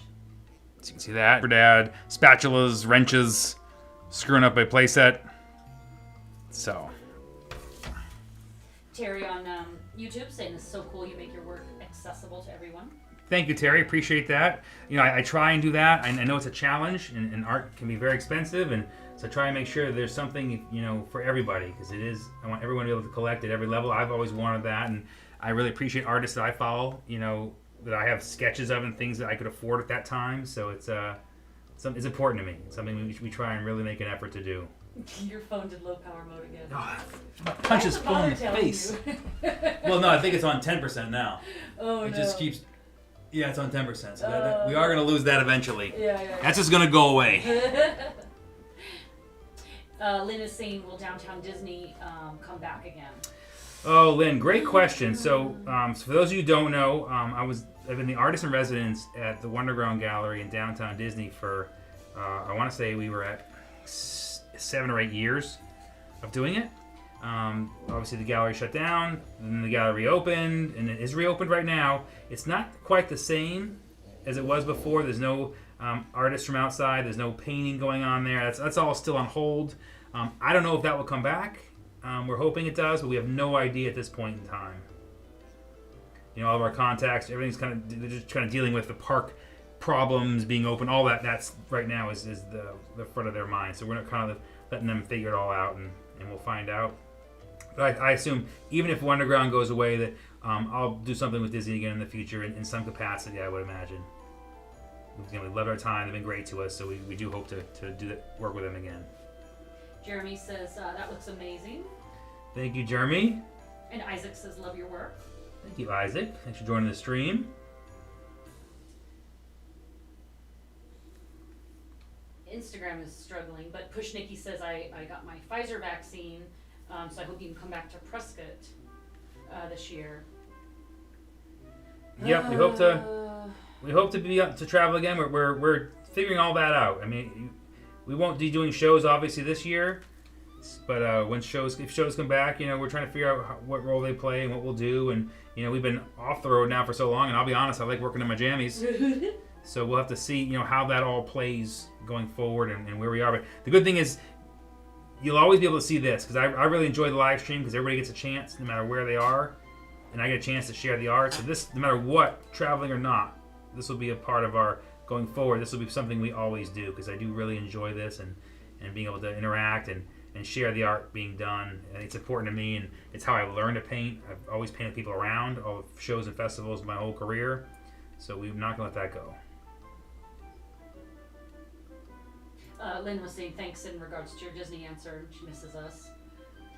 So you can see that. For Dad, spatulas, wrenches, screwing up a playset. So. Terry on YouTube saying, "This is so cool. You make your work accessible to everyone." Thank you, Terry. Appreciate that. I try and do that. I know it's a challenge, and art can be very expensive, and so I try and make sure that there's something, for everybody, because it is. I want everyone to be able to collect at every level. I've always wanted that, and I really appreciate artists that I follow, that I have sketches of and things that I could afford at that time. So it's important to me. It's something we try and really make an effort to do. Your phone did low power mode again. Oh, punch his phone in the face. Well, no, I think it's on 10% now. Oh, it just keeps. Yeah, it's on 10%. So we are going to lose that eventually. Yeah. That's just going to go away. Lynn is saying, "Will Downtown Disney come back again?" Oh, Lynn, great question. So for those of you who don't know, I've been the artist in residence at the Wonderground Gallery in Downtown Disney for, I want to say we were at 7 or 8 years of doing it. Obviously the gallery shut down, then the gallery opened, and it is reopened right now. It's not quite the same as it was before. There's no artists from outside. There's no painting going on there. That's all still on hold. I don't know if that will come back. We're hoping it does, but we have no idea at this point in time. All of our contacts, everything's they're just kind of dealing with the park problems being open. All that's right now is the front of their mind. So we're not kind of letting them figure it all out, and we'll find out. But I assume even if Wonderground goes away, that I'll do something with Disney again in the future in some capacity, I would imagine. We loved our time. They've been great to us, so we do hope to do that, work with them again. Jeremy says, "That looks amazing." Thank you, Jeremy. And Isaac says, "Love your work." Thank you, Isaac. Thanks for joining the stream. Instagram is struggling, but Push Nikki says I got my Pfizer vaccine, so I hope you can come back to Prescott this year. Yep, we hope to be to travel again. We're figuring all that out. I mean, we won't be doing shows obviously this year, but if shows come back, we're trying to figure out what role they play and what we'll do. And we've been off the road now for so long, and I'll be honest, I like working in my jammies. So we'll have to see, how that all plays going forward and where we are. But the good thing is, you'll always be able to see this, because I really enjoy the live stream, because everybody gets a chance, no matter where they are, and I get a chance to share the art. So this, no matter what, traveling or not, this will be a part of our going forward. This will be something we always do, because I do really enjoy this and being able to interact and share the art being done. And it's important to me, and it's how I learned to paint. I've always painted people around, all the shows and festivals my whole career. So we're not going to let that go. Lynn was saying thanks in regards to your Disney answer. She misses us.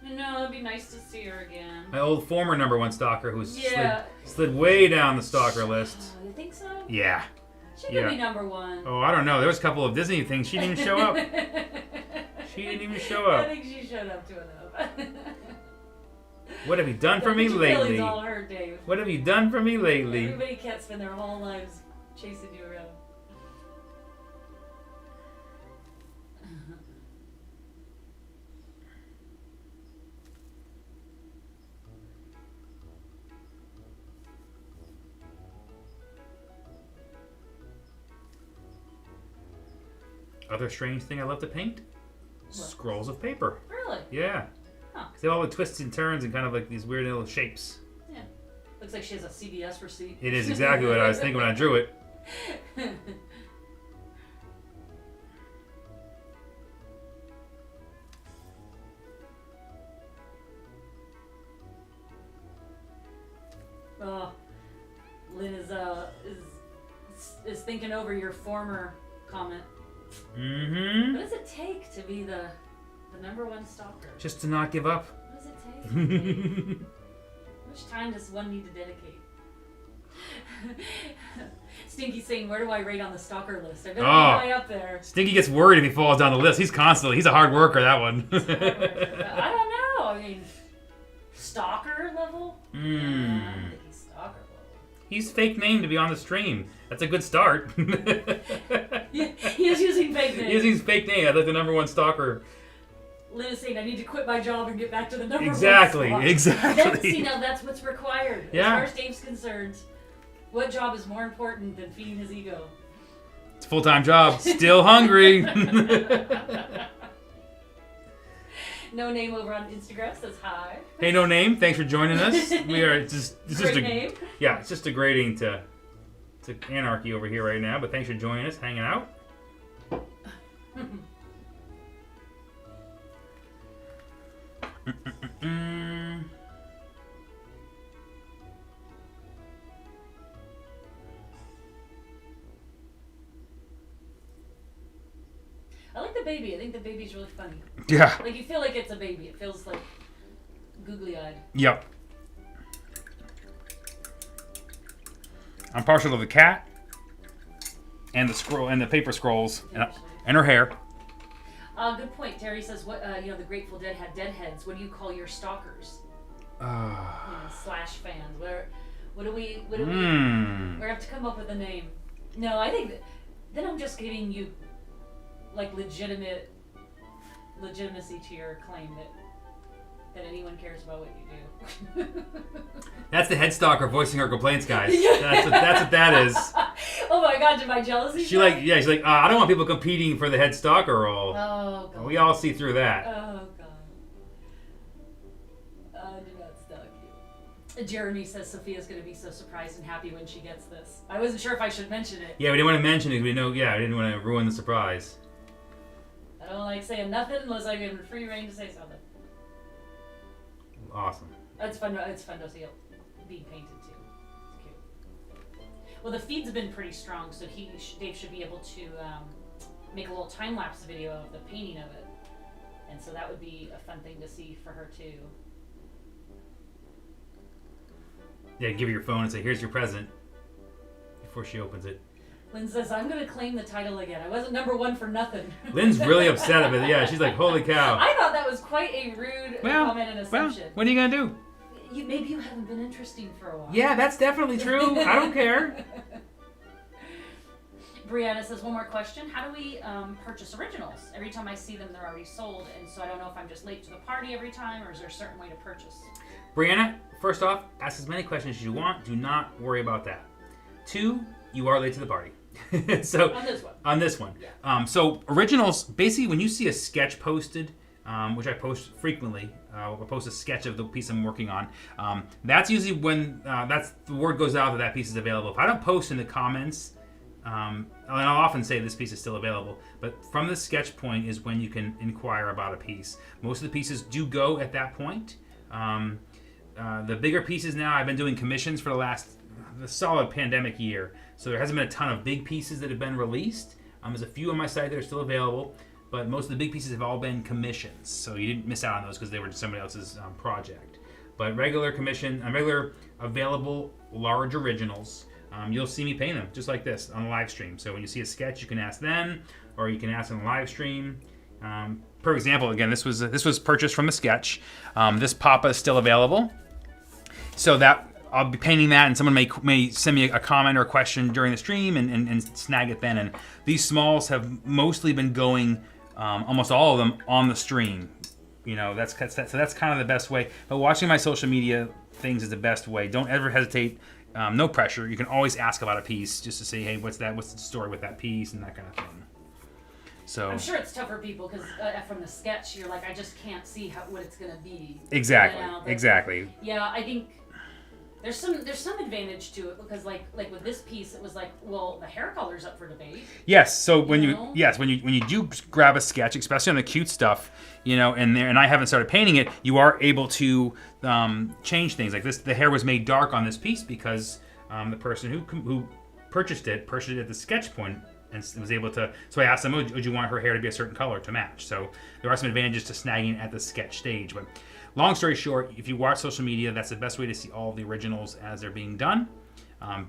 No, it'd be nice to see her again. My old former #1 stalker who's slid way down the stalker list. Oh, you think so? Yeah. She could be #1. Oh, I don't know. There was a couple of Disney things. She didn't even show up. She didn't even show up. I think she showed up to enough. What have you done for me lately? All her, Dave. What have you done for me lately? Everybody can't spend their whole lives chasing you around. Other strange thing I love to paint? What? Scrolls of paper. Really? Yeah. Huh. They have all the twists and turns and kind of like these weird little shapes. Yeah. Looks like she has a CVS receipt. It is exactly what I was thinking when I drew it. Oh, Lynn is thinking over your former comment. Mm-hmm. What does it take to be the #1 stalker? Just to not give up. What does it take? How much time does one need to dedicate? Stinky saying, where do I rate on the stalker list? I've been high up there. Stinky gets worried if he falls down the list. He's a hard worker, that one. I don't know. I mean, stalker level? I don't think he's stalker level. He's fake name to be on the stream. That's a good start. He is using fake name. He's using fake name. I like the #1 stalker. Lynn is saying, I need to quit my job and get back to the #1 Exactly. That's what's required. Yeah. As far as Dave's concerned, what job is more important than feeding his ego? It's a full-time job. Still hungry. No Name over on Instagram says hi. Hey, No Name. Thanks for joining us. We are it's just a name. Yeah, it's just degrading to anarchy over here right now. But thanks for joining us, hanging out. I like the baby. I think the baby's really funny. Yeah. Like, you feel like it's a baby. It feels like googly-eyed. Yep. I'm partial to the cat and the scroll and the paper scrolls and her hair. Good point. Terry says, "What the Grateful Dead had dead heads. What do you call your stalkers? Slash fans. What do we? We have to come up with a name. No, I think then I'm just giving you like legitimacy to your claim that anyone cares about what you do." That's the head stalker voicing her complaints, guys. That's what that is. Oh my God, did my jealousy? She's like, I don't want people competing for the head stalker role. Oh God. We all see through that. Oh God. I do not stalk you. Jeremy says Sophia's going to be so surprised and happy when she gets this. I wasn't sure if I should mention it. Yeah, we didn't want to mention it. I didn't want to ruin the surprise. I don't like saying nothing unless I give her free reign to say something. Awesome. It's fun to see it being painted too. It's cute. Well, the feeds have been pretty strong, so Dave should be able to make a little time-lapse video of the painting of it. And so that would be a fun thing to see for her too. Yeah, give her your phone and say, here's your present, before she opens it. Lynn says, I'm going to claim the title again. I wasn't number one for nothing. Lynn's really upset about it. Yeah, she's like, holy cow. I thought that was quite a rude comment and assumption. Well, what are you going to do? Maybe you haven't been interesting for a while. Yeah, that's definitely true. I don't care. Brianna says, one more question. How do we purchase originals? Every time I see them, they're already sold. And so I don't know if I'm just late to the party every time, or is there a certain way to purchase? Brianna, first off, ask as many questions as you want. Do not worry about that. 2, you are late to the party. So on this one. Yeah. So originals, basically when you see a sketch posted, which I post frequently, I'll post a sketch of the piece I'm working on. That's usually when that's the word goes out that piece is available. If I don't post in the comments, and I'll often say this piece is still available, but from the sketch point is when you can inquire about a piece. Most of the pieces do go at that point. The bigger pieces now, I've been doing commissions for the solid pandemic year, so there hasn't been a ton of big pieces that have been released. There's a few on my site that are still available, but most of the big pieces have all been commissions, so you didn't miss out on those because they were somebody else's project. But regular commission, regular available large originals, you'll see me paint them just like this on the live stream. So when you see a sketch, you can ask them, or you can ask on the live stream. For example, again, this was purchased from a sketch. This Papa is still available, so that I'll be painting that, and someone may send me a comment or a question during the stream and snag it then. And these smalls have mostly been going, almost all of them, on the stream. You know, so that's kind of the best way. But watching my social media things is the best way. Don't ever hesitate. No pressure. You can always ask about a piece just to say, hey, what's the story with that piece and that kind of thing. So I'm sure it's tough for people because from the sketch, you're like, I just can't see what it's gonna be. Exactly. But, exactly. Yeah, I think there's some advantage to it because like with this piece, it was like, well, the hair color's up for debate. Yes. So when you do grab a sketch, especially on the cute stuff, you know, and I haven't started painting it, you are able to change things like this. The hair was made dark on this piece because the person who purchased it at the sketch point and was able to. So I asked them, would you want her hair to be a certain color to match? So there are some advantages to snagging at the sketch stage. But long story short, if you watch social media, that's the best way to see all of the originals as they're being done.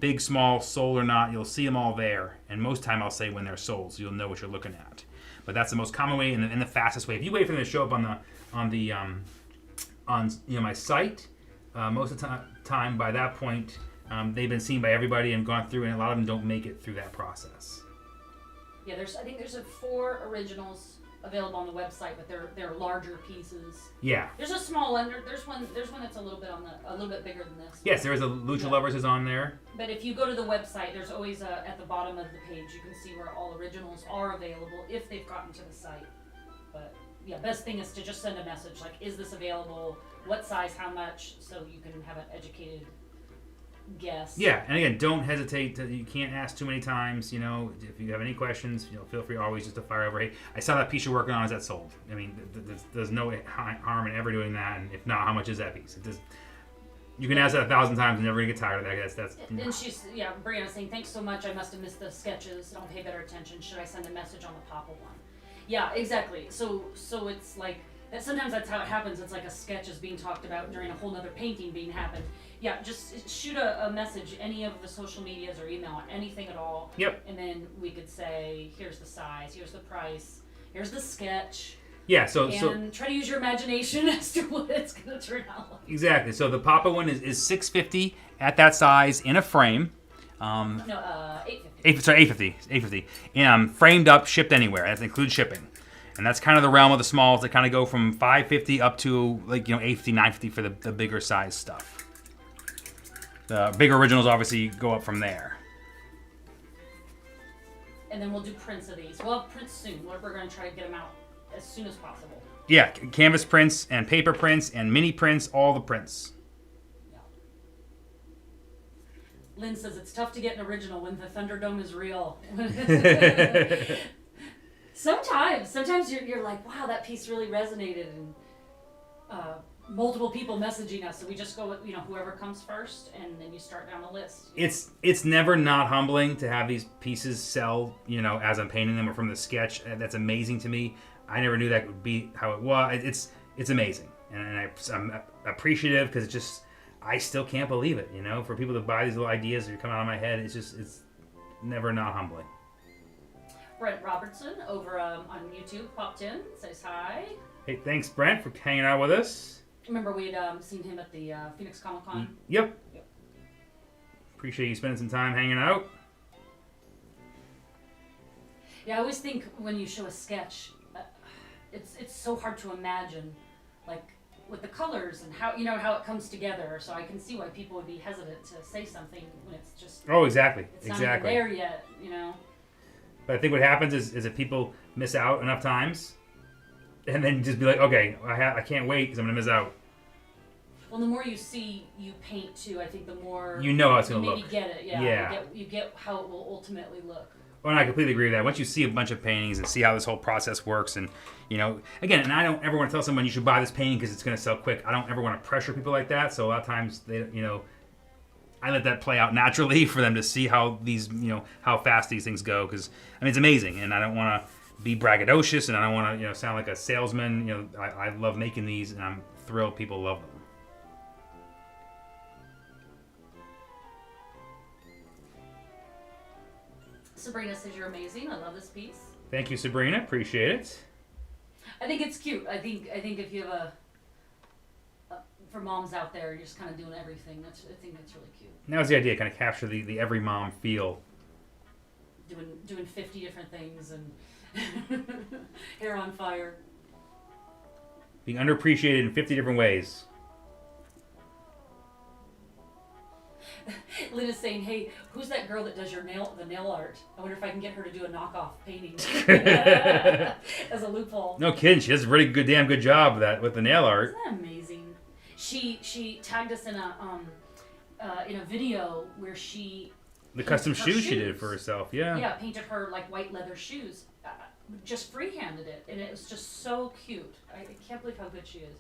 Big, small, sold or not, you'll see them all there. And most time I'll say when they're sold, so you'll know what you're looking at. But that's the most common way and the fastest way. If you wait for them to show up on my site, most of the time by that point they've been seen by everybody and gone through, and a lot of them don't make it through that process. Yeah, I think there's 4 originals available on the website, but they're larger pieces. Yeah. There's a small one. There's one that's a little bit bigger than this. Yes, there is a Lucha Lovers is on there. But if you go to the website, there's always at the bottom of the page you can see where all originals are available if they've gotten to the site. But yeah, best thing is to just send a message like, is this available? What size? How much? So you can have an educated guess. Yeah, and again, don't hesitate. You can't ask too many times. You know, if you have any questions, feel free always just to fire over. Hey, I saw that piece you're working on. Is that sold? I mean, there's no harm in ever doing that. And if not, how much is that piece? You can ask that 1,000 times and never gonna get tired of that. That's. And she's Brianna's saying, thanks so much. I must have missed the sketches. Don't pay better attention. Should I send a message on the Papa one? Yeah, exactly. So it's like. Sometimes that's how it happens. It's like a sketch is being talked about during a whole nother painting being happened. Yeah, just shoot a message, any of the social medias or email, anything at all. Yep. And then we could say, here's the size, here's the price, here's the sketch. Yeah, so try to use your imagination as to what it's going to turn out like. Exactly. So the Papa one is $650 at that size in a frame. $850. $850. Framed up, shipped anywhere. That includes shipping. And that's kind of the realm of the smalls that kind of go from $550 up to $850, $950 for the bigger size stuff. The bigger originals obviously go up from there. And then we'll do prints of these. We'll have prints soon. We're going to try to get them out as soon as possible. Yeah, canvas prints and paper prints and mini prints, all the prints. Yeah. Lynn says it's tough to get an original when the Thunderdome is real. Sometimes you're like, wow, that piece really resonated, and multiple people messaging us, so we just go with whoever comes first, and then you start down the list. It's never not humbling to have these pieces sell, as I'm painting them or from the sketch. That's amazing to me. I never knew that would be how it was. It's amazing, and I'm appreciative because I still can't believe it. For people to buy these little ideas that are coming out of my head, it's never not humbling. Brent Robertson over on YouTube popped in, says hi. Hey, thanks, Brent, for hanging out with us. Remember we had seen him at the Phoenix Comic Con? Yep. Appreciate you spending some time hanging out. Yeah, I always think when you show a sketch, it's so hard to imagine, like with the colors and how how it comes together. So I can see why people would be hesitant to say something when it's just Exactly. It's not even there yet, But I think what happens is that people miss out enough times, and then just be like, okay, I can't wait because I'm gonna miss out. Well, the more you see you paint too, I think the more how it's gonna look. Maybe get it, yeah. You get how it will ultimately look. Well, and I completely agree with that. Once you see a bunch of paintings and see how this whole process works, and again, and I don't ever want to tell someone you should buy this painting because it's going to sell quick. I don't ever want to pressure people like that. So a lot of times they, I let that play out naturally for them to see how these, how fast these things go. Because it's amazing, and I don't want to be braggadocious, and I don't want to, sound like a salesman. I love making these, and I'm thrilled people love them. Sabrina says you're amazing. I love this piece. Thank you, Sabrina. Appreciate it. I think it's cute. I think if you have for moms out there, you're just kind of doing everything. I think that's really cute. And that was the idea, kind of capture the every mom feel. Doing 50 different things and hair on fire. Being underappreciated in 50 different ways. Lynn is saying, hey, who's that girl that does the nail art? I wonder if I can get her to do a knockoff painting as a loophole. No kidding, she does a really damn good job with the nail art. Isn't that amazing? She tagged us in a video where she the custom shoes she did for herself. Yeah, painted her like white leather shoes. Just freehanded it, and it was just so cute. I can't believe how good she is.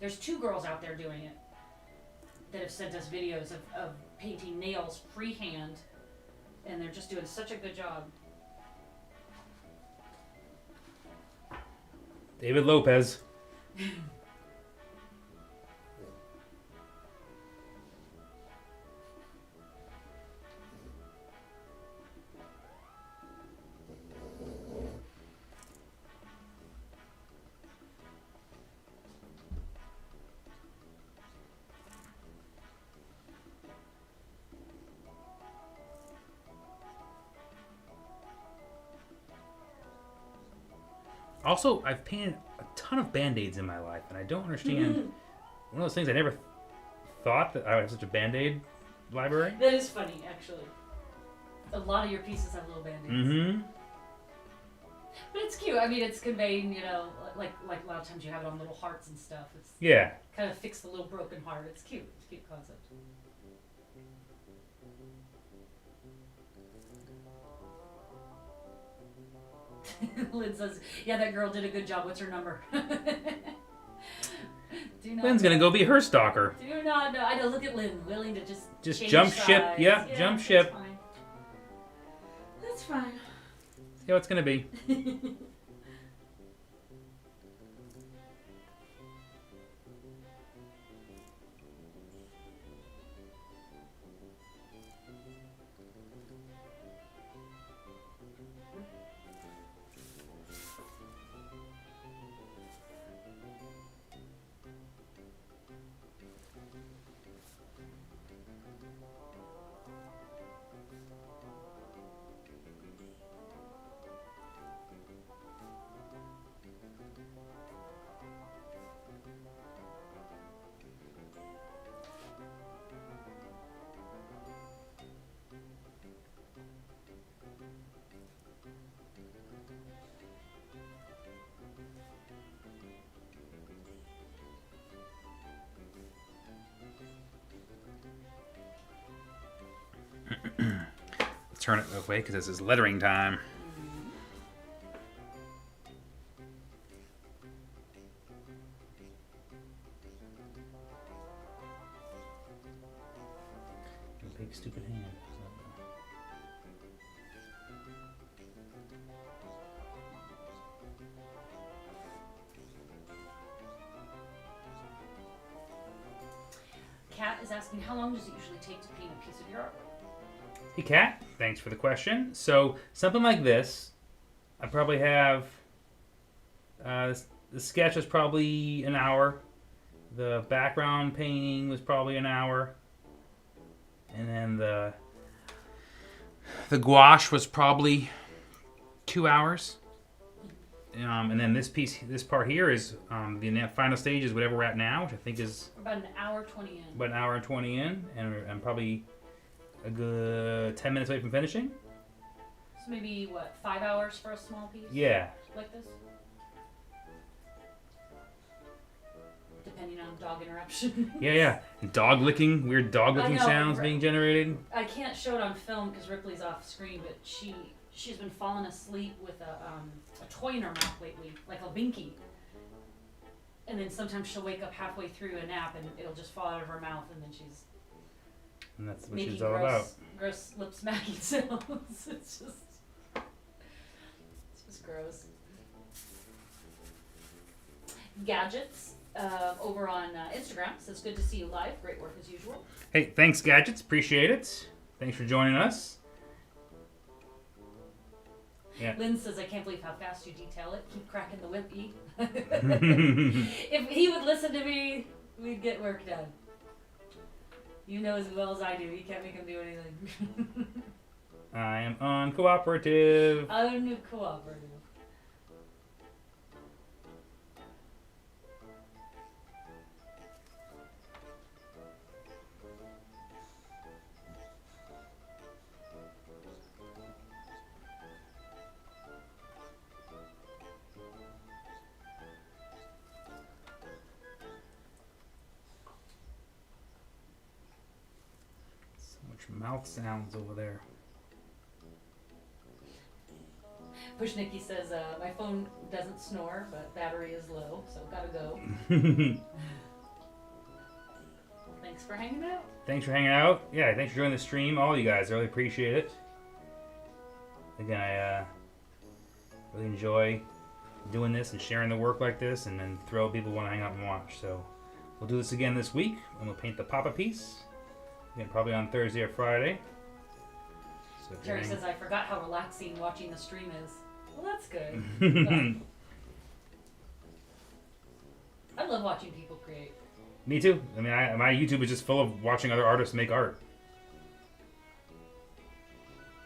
There's 2 girls out there doing it that have sent us videos of painting nails freehand, and they're just doing such a good job. David Lopez. Also, I've painted a ton of Band-Aids in my life, and I don't understand. One of those things I never thought that I would have such a Band-Aid library. That is funny, actually. A lot of your pieces have little Band-Aids. Mm-hmm. But it's cute. It's conveying, like a lot of times you have it on little hearts and stuff. It's kind of fix the little broken heart. It's cute. It's a cute concept. Lynn says, yeah, that girl did a good job. What's her number? Lynn's going to go be her stalker. Do not know. I know, look at Lynn, willing to just jump ship. Sides. Yeah, jump ship. Fine. That's fine. See how it's going to be. Turn it away because this is lettering time. Big stupid hand. Kat is asking, how long does it usually take to paint a piece of your artwork? Hey, Kat. Thanks for the question. So, something like this, I probably have... the sketch was probably an hour. The background painting was probably an hour. And then the gouache was probably 2 hours. And then this part here is the final stage is whatever we're at now, which I think is About an hour 20 in. about an hour and 20 in, and I'm probably a good 10 minutes away from finishing. So maybe, what, 5 hours for a small piece? Yeah. Like this? Depending on dog interruption. Yeah. And weird dog licking sounds being generated. I can't show it on film because Ripley's off screen, but she's been falling asleep with a toy in her mouth lately, like a binky. And then sometimes she'll wake up halfway through a nap and it'll just fall out of her mouth, and then she's And that's what making she's all about. gross lip smacking sounds. It's just gross. Gadgets over on Instagram says, "Good to see you live. Great work as usual." Hey, thanks, Gadgets. Appreciate it. Thanks for joining us. Yeah. Lynn says, "I can't believe how fast you detail it. Keep cracking the whip, E." If he would listen to me, we'd get work done. You know as well as I do. You can't make him do anything. I am uncooperative. Uncooperative. Mouth sounds over there. Push Nikki says, "My phone doesn't snore, but battery is low, so gotta go." Thanks for hanging out. Thanks for hanging out. Yeah, thanks for joining the stream, all you guys. I really appreciate it. Again, I really enjoy doing this and sharing the work like this, and then throw people want to hang out and watch. So we'll do this again this week, and we'll paint the Papa piece. Again, probably on Thursday or Friday. So Terry says, "I forgot how relaxing watching the stream is." Well, that's good. I love watching people create. Me too. I mean, my YouTube is just full of watching other artists make art.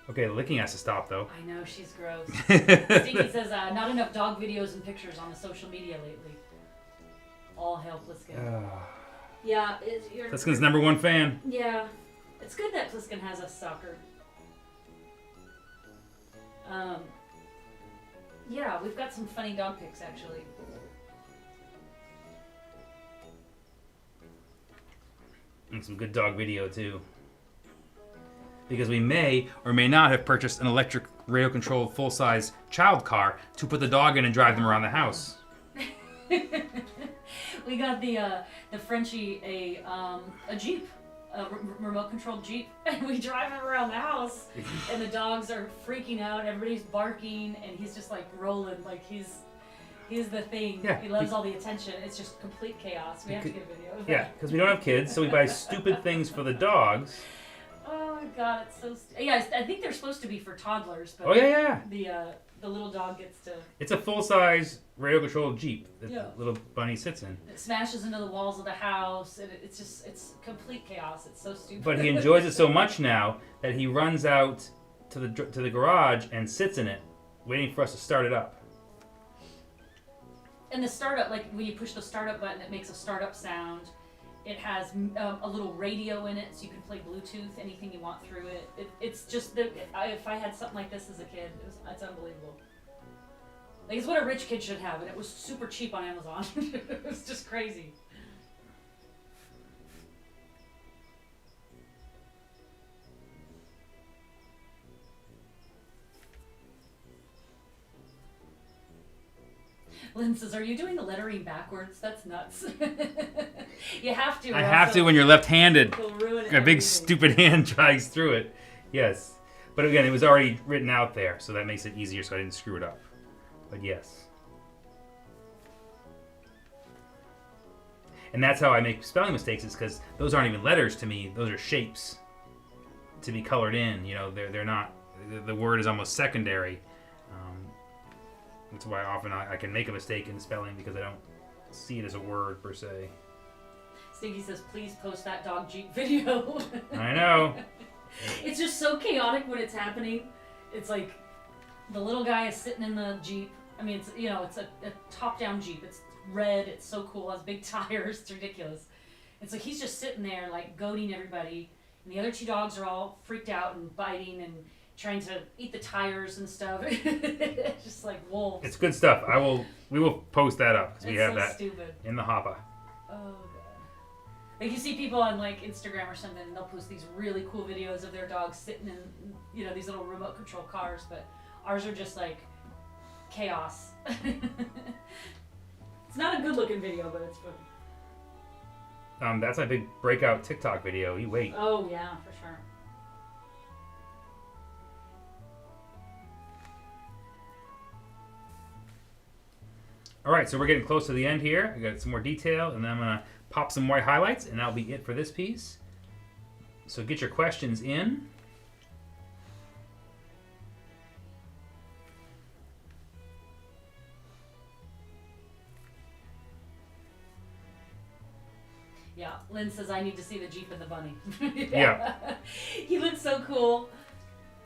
Okay, the licking has to stop, though. I know, she's gross. Stinky says, "Not enough dog videos and pictures on the social media lately." All hail Pliskin. Yeah, Pliskin's #1 fan. Yeah, it's good that Pliskin has us soccer. Yeah, we've got some funny dog pics actually. And some good dog video too. Because we may or may not have purchased an electric radio-controlled full-size child car to put the dog in and drive them around the house. We got the Frenchie a Jeep, a remote-controlled Jeep, and we drive him around the house, and the dogs are freaking out. Everybody's barking, and he's just like rolling, like he's the thing. Yeah, he loves all the attention. It's just complete chaos. We have to get a video of that. Yeah, because we don't have kids, so we buy stupid things for the dogs. Oh my god, it's so yeah. I think they're supposed to be for toddlers, but oh yeah. The little dog gets to. It's a full-size radio-controlled Jeep that Yeah. the little bunny sits in. It smashes into the walls of the house, and it's complete chaos. It's so stupid. But he enjoys it so much now that he runs out to the garage and sits in it, waiting for us to start it up. And the startup, like when you push the startup button, it makes a startup sound. It has a little radio in it, so you can play Bluetooth, anything you want through it. It's just if I had something like this as a kid, it's unbelievable. Like it's what a rich kid should have, and it was super cheap on Amazon. It was just crazy. Lynn says, "Are you doing the lettering backwards? That's nuts." You have to. I have to when you're left-handed. You'll ruin A big everything. stupid hand drags through it. Yes. But again, it was already written out there, so that makes it easier so I didn't screw it up. But yes. And that's how I make spelling mistakes, is because those aren't even letters to me, those are shapes. to be colored in. You know, they're not. The word is almost secondary. That's why often I can make a mistake in spelling because I don't see it as a word per se. Stinky says, please post that dog Jeep video. I know. It's just so chaotic when it's happening. It's like the little guy is sitting in the Jeep. I mean, it's it's a top-down Jeep. It's red. It's so cool. It has big tires. It's ridiculous. It's like he's just sitting there like goading everybody, and the other two dogs are all freaked out and biting and trying to eat the tires and stuff. It's just like wolves. It's good stuff. We will post that up because we have so that stupid. in the hopper. Oh god. Like you see people on like Instagram or something, and they'll post these really cool videos of their dogs sitting in these little remote control cars, but ours are just like chaos. It's not a good looking video, but it's funny. That's my big breakout TikTok video. You wait. Oh yeah, for sure. All right, so we're getting close to the end here. I got some more detail, and then I'm gonna pop some white highlights, and that'll be it for this piece. So get your questions in. Yeah, Lynn says I need to see the Jeep and the bunny. Yeah. He looks so cool.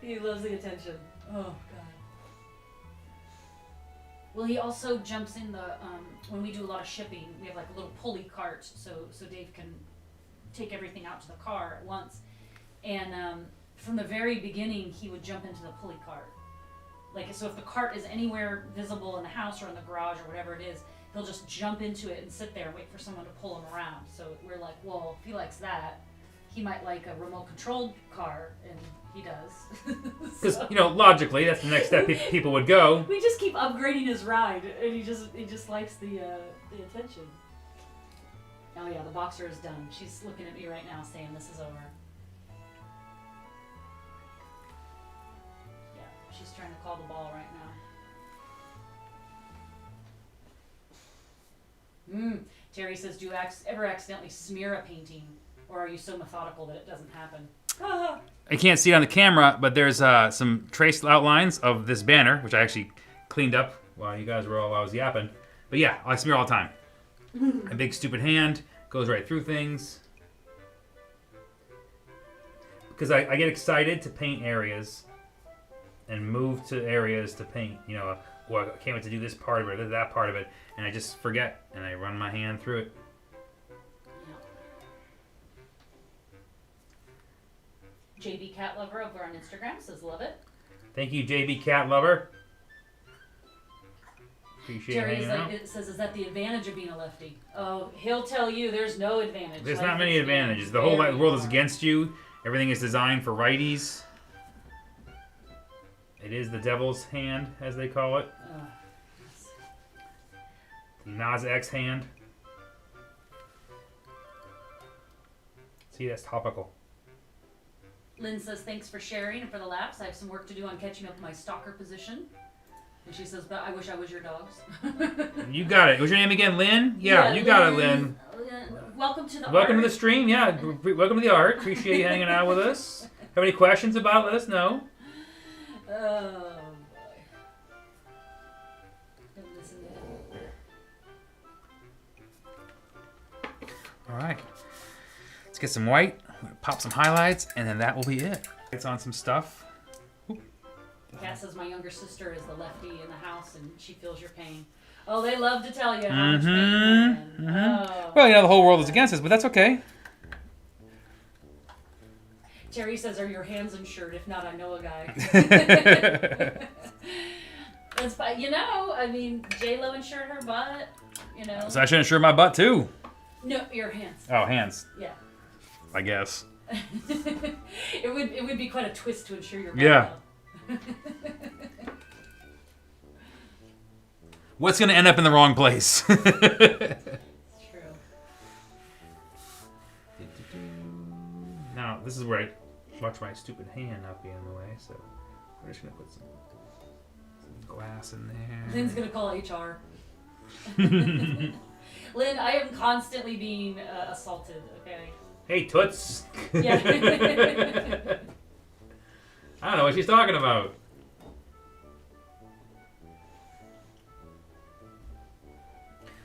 He loves the attention. Oh god. Well, he also jumps in the when we do a lot of shipping. We have like a little pulley cart, so Dave can take everything out to the car at once. And from the very beginning, he would jump into the pulley cart. Like, so if the cart is anywhere visible in the house or in the garage or whatever it is, he'll just jump into it and sit there and wait for someone to pull him around. So we're like, well, if he likes that, he might like a remote controlled car, and he does. Because logically, that's the next step people would go. We just keep upgrading his ride, and he just likes the attention. Oh yeah, the boxer is done. She's looking at me right now, saying this is over. Yeah, she's trying to call the ball right now. Terry says, do you ever accidentally smear a painting, or are you so methodical that it doesn't happen? I can't see it on the camera, but there's some traced outlines of this banner, which I actually cleaned up while you guys were I was yapping. But yeah, I smear all the time. A big stupid hand goes right through things. Because I get excited to paint areas and move to areas to paint. Well, I can't wait to do this part of it or that part of it, and I just forget, and I run my hand through it. JB Cat Lover over on Instagram says, love it. Thank you, JB Cat Lover. Appreciate Jerry hanging out. it says, is that the advantage of being a lefty? Oh, he'll tell you there's no advantage. There's not many advantages. The whole world is against you. Everything is designed for righties. It is the devil's hand, as they call it. The Nas X hand. See, that's topical. Lynn says, thanks for sharing and for the laughs. I have some work to do on catching up with my stalker position. And she says, but I wish I was your dogs. You got it. What's your name again, Lynn? Yeah, you got it, Lynn. Welcome to the Welcome art. to the stream. Yeah, welcome to the art. Appreciate you hanging out with us. Have any questions about it? Let us know. Oh, boy. Don't listen to him. All right. Let's get some white. Pop some highlights, and then that will be it. It's on some stuff. Kat says, my younger sister is the lefty in the house, and she feels your pain. Oh, they love to tell you how much pain you're in. Oh. Well, the whole world is against us, but that's okay. Terry says, are your hands insured? If not, I know a guy. That's fine. I mean, J-Lo insured her butt, So I should insure my butt, too. No, your hands. Oh, hands. Yeah. I guess. It would be quite a twist to insure your butt. Yeah. What's going to end up in the wrong place? It's true. Now, this is where I watch my stupid hand not be in the way, so we're just going to put some glass in there. Lynn's going to call HR. Lynn, I am constantly being assaulted, okay? Hey, Toots. Yeah. I don't know what she's talking about.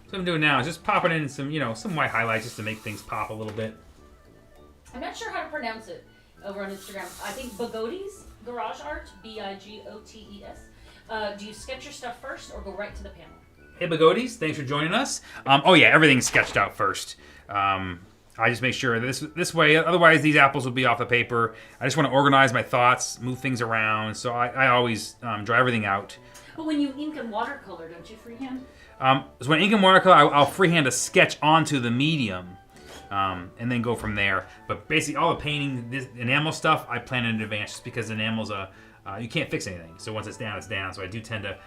So what I'm doing now is just popping in some, some white highlights just to make things pop a little bit. I'm not sure how to pronounce it over on Instagram. I think Bigotes Garage Art, Bigotes. Do you sketch your stuff first or go right to the panel? Hey Bigotes, thanks for joining us. Oh yeah, everything's sketched out first. I just make sure this way, otherwise these apples will be off the paper. I just want to organize my thoughts, move things around, so I always draw everything out. But when you ink and watercolor, don't you freehand? So when I ink and watercolor, I'll freehand a sketch onto the medium, and then go from there. But basically all the painting, this enamel stuff, I plan in advance just because enamel's you can't fix anything. So once it's down, it's down. So I do tend to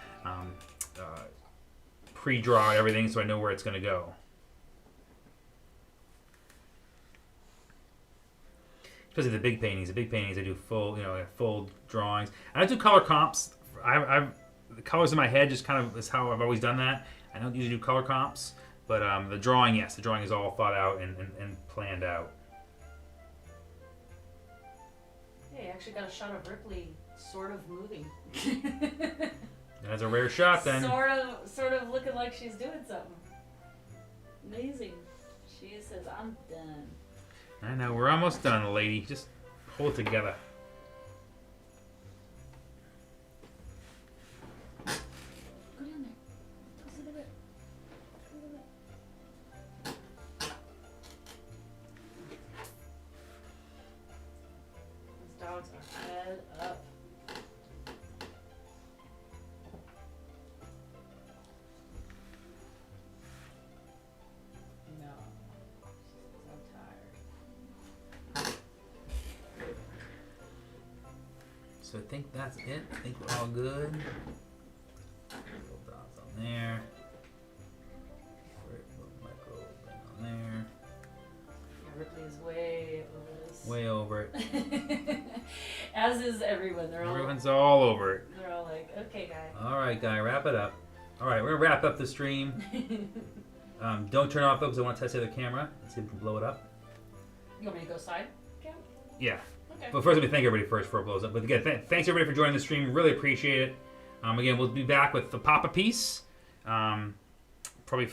pre-draw everything so I know where it's going to go. Especially the big paintings. The big paintings, I do full drawings. And I do color comps. The colors in my head just kind of is how I've always done that. I don't usually do color comps, but the drawing, yes, the drawing is all thought out and planned out. Hey, I actually got a shot of Ripley sort of moving. That's a rare shot then. Sort of looking like she's doing something. Amazing. She says, I'm done. I know, we're almost done, lady. Just hold it together. Go down there. Go see the rip. Those dogs are fed up. No. I'm tired. So I think that's it. I think we're all good. Little dots on there. Little micro thing on there. Yeah, Ripley is way over this. Way over it. As is everyone. Everyone's all over it. They're all like, okay, guy. All right, guy, wrap it up. All right, we're gonna wrap up the stream. Don't turn off though, because I want to test the other camera and see if we can blow it up. You want me to go side, Cam? Yeah. Okay. But first, let me thank everybody first before it blows up. But again, thanks everybody for joining the stream. Really appreciate it. Again, we'll be back with the Papa piece.